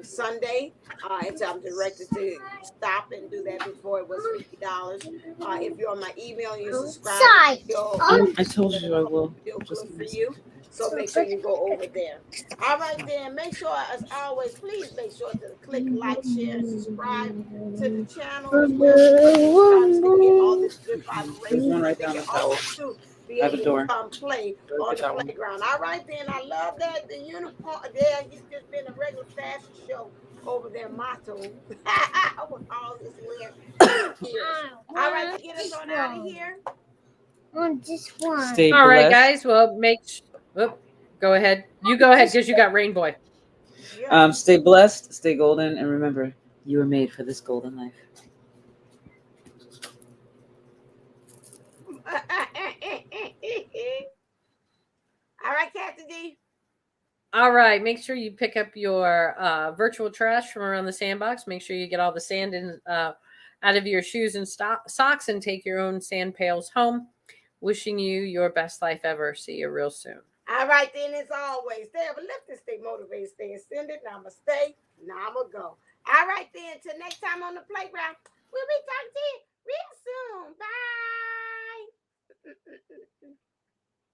Sunday. Until I'm directed to stop and do that before it was $50. If you're on my email and you subscribe, I told you I will. feel Just good give for me a you. second. So make sure you go over there. All right, then. Make sure, as always, please make sure to click like, share, and subscribe to the channel as well. Subscribers can get all this good There's vibration, one and right they down can the also towel. too be I have able a to door. come play Go on get the that one. playground. All right, then. I love that the unicorn there. He's just been a regular fashion show over there, motto with all his weird ears. All right, to get us on out of here. On this one. Stay All right, blessed. guys. Well, go ahead. You go ahead because you got Rain Boy. Yeah. Stay blessed, stay golden, and remember, you were made for this golden life. All right, Captain D. All right. Make sure you pick up your virtual trash from around the sandbox. Make sure you get all the sand out of your shoes and socks and take your own sand pails home. Wishing you your best life ever. See you real soon. All right, then, as always, stay uplifted, stay motivated, stay ascended. Namaste. Namago. All right, then, till next time on the playground, we'll be talking.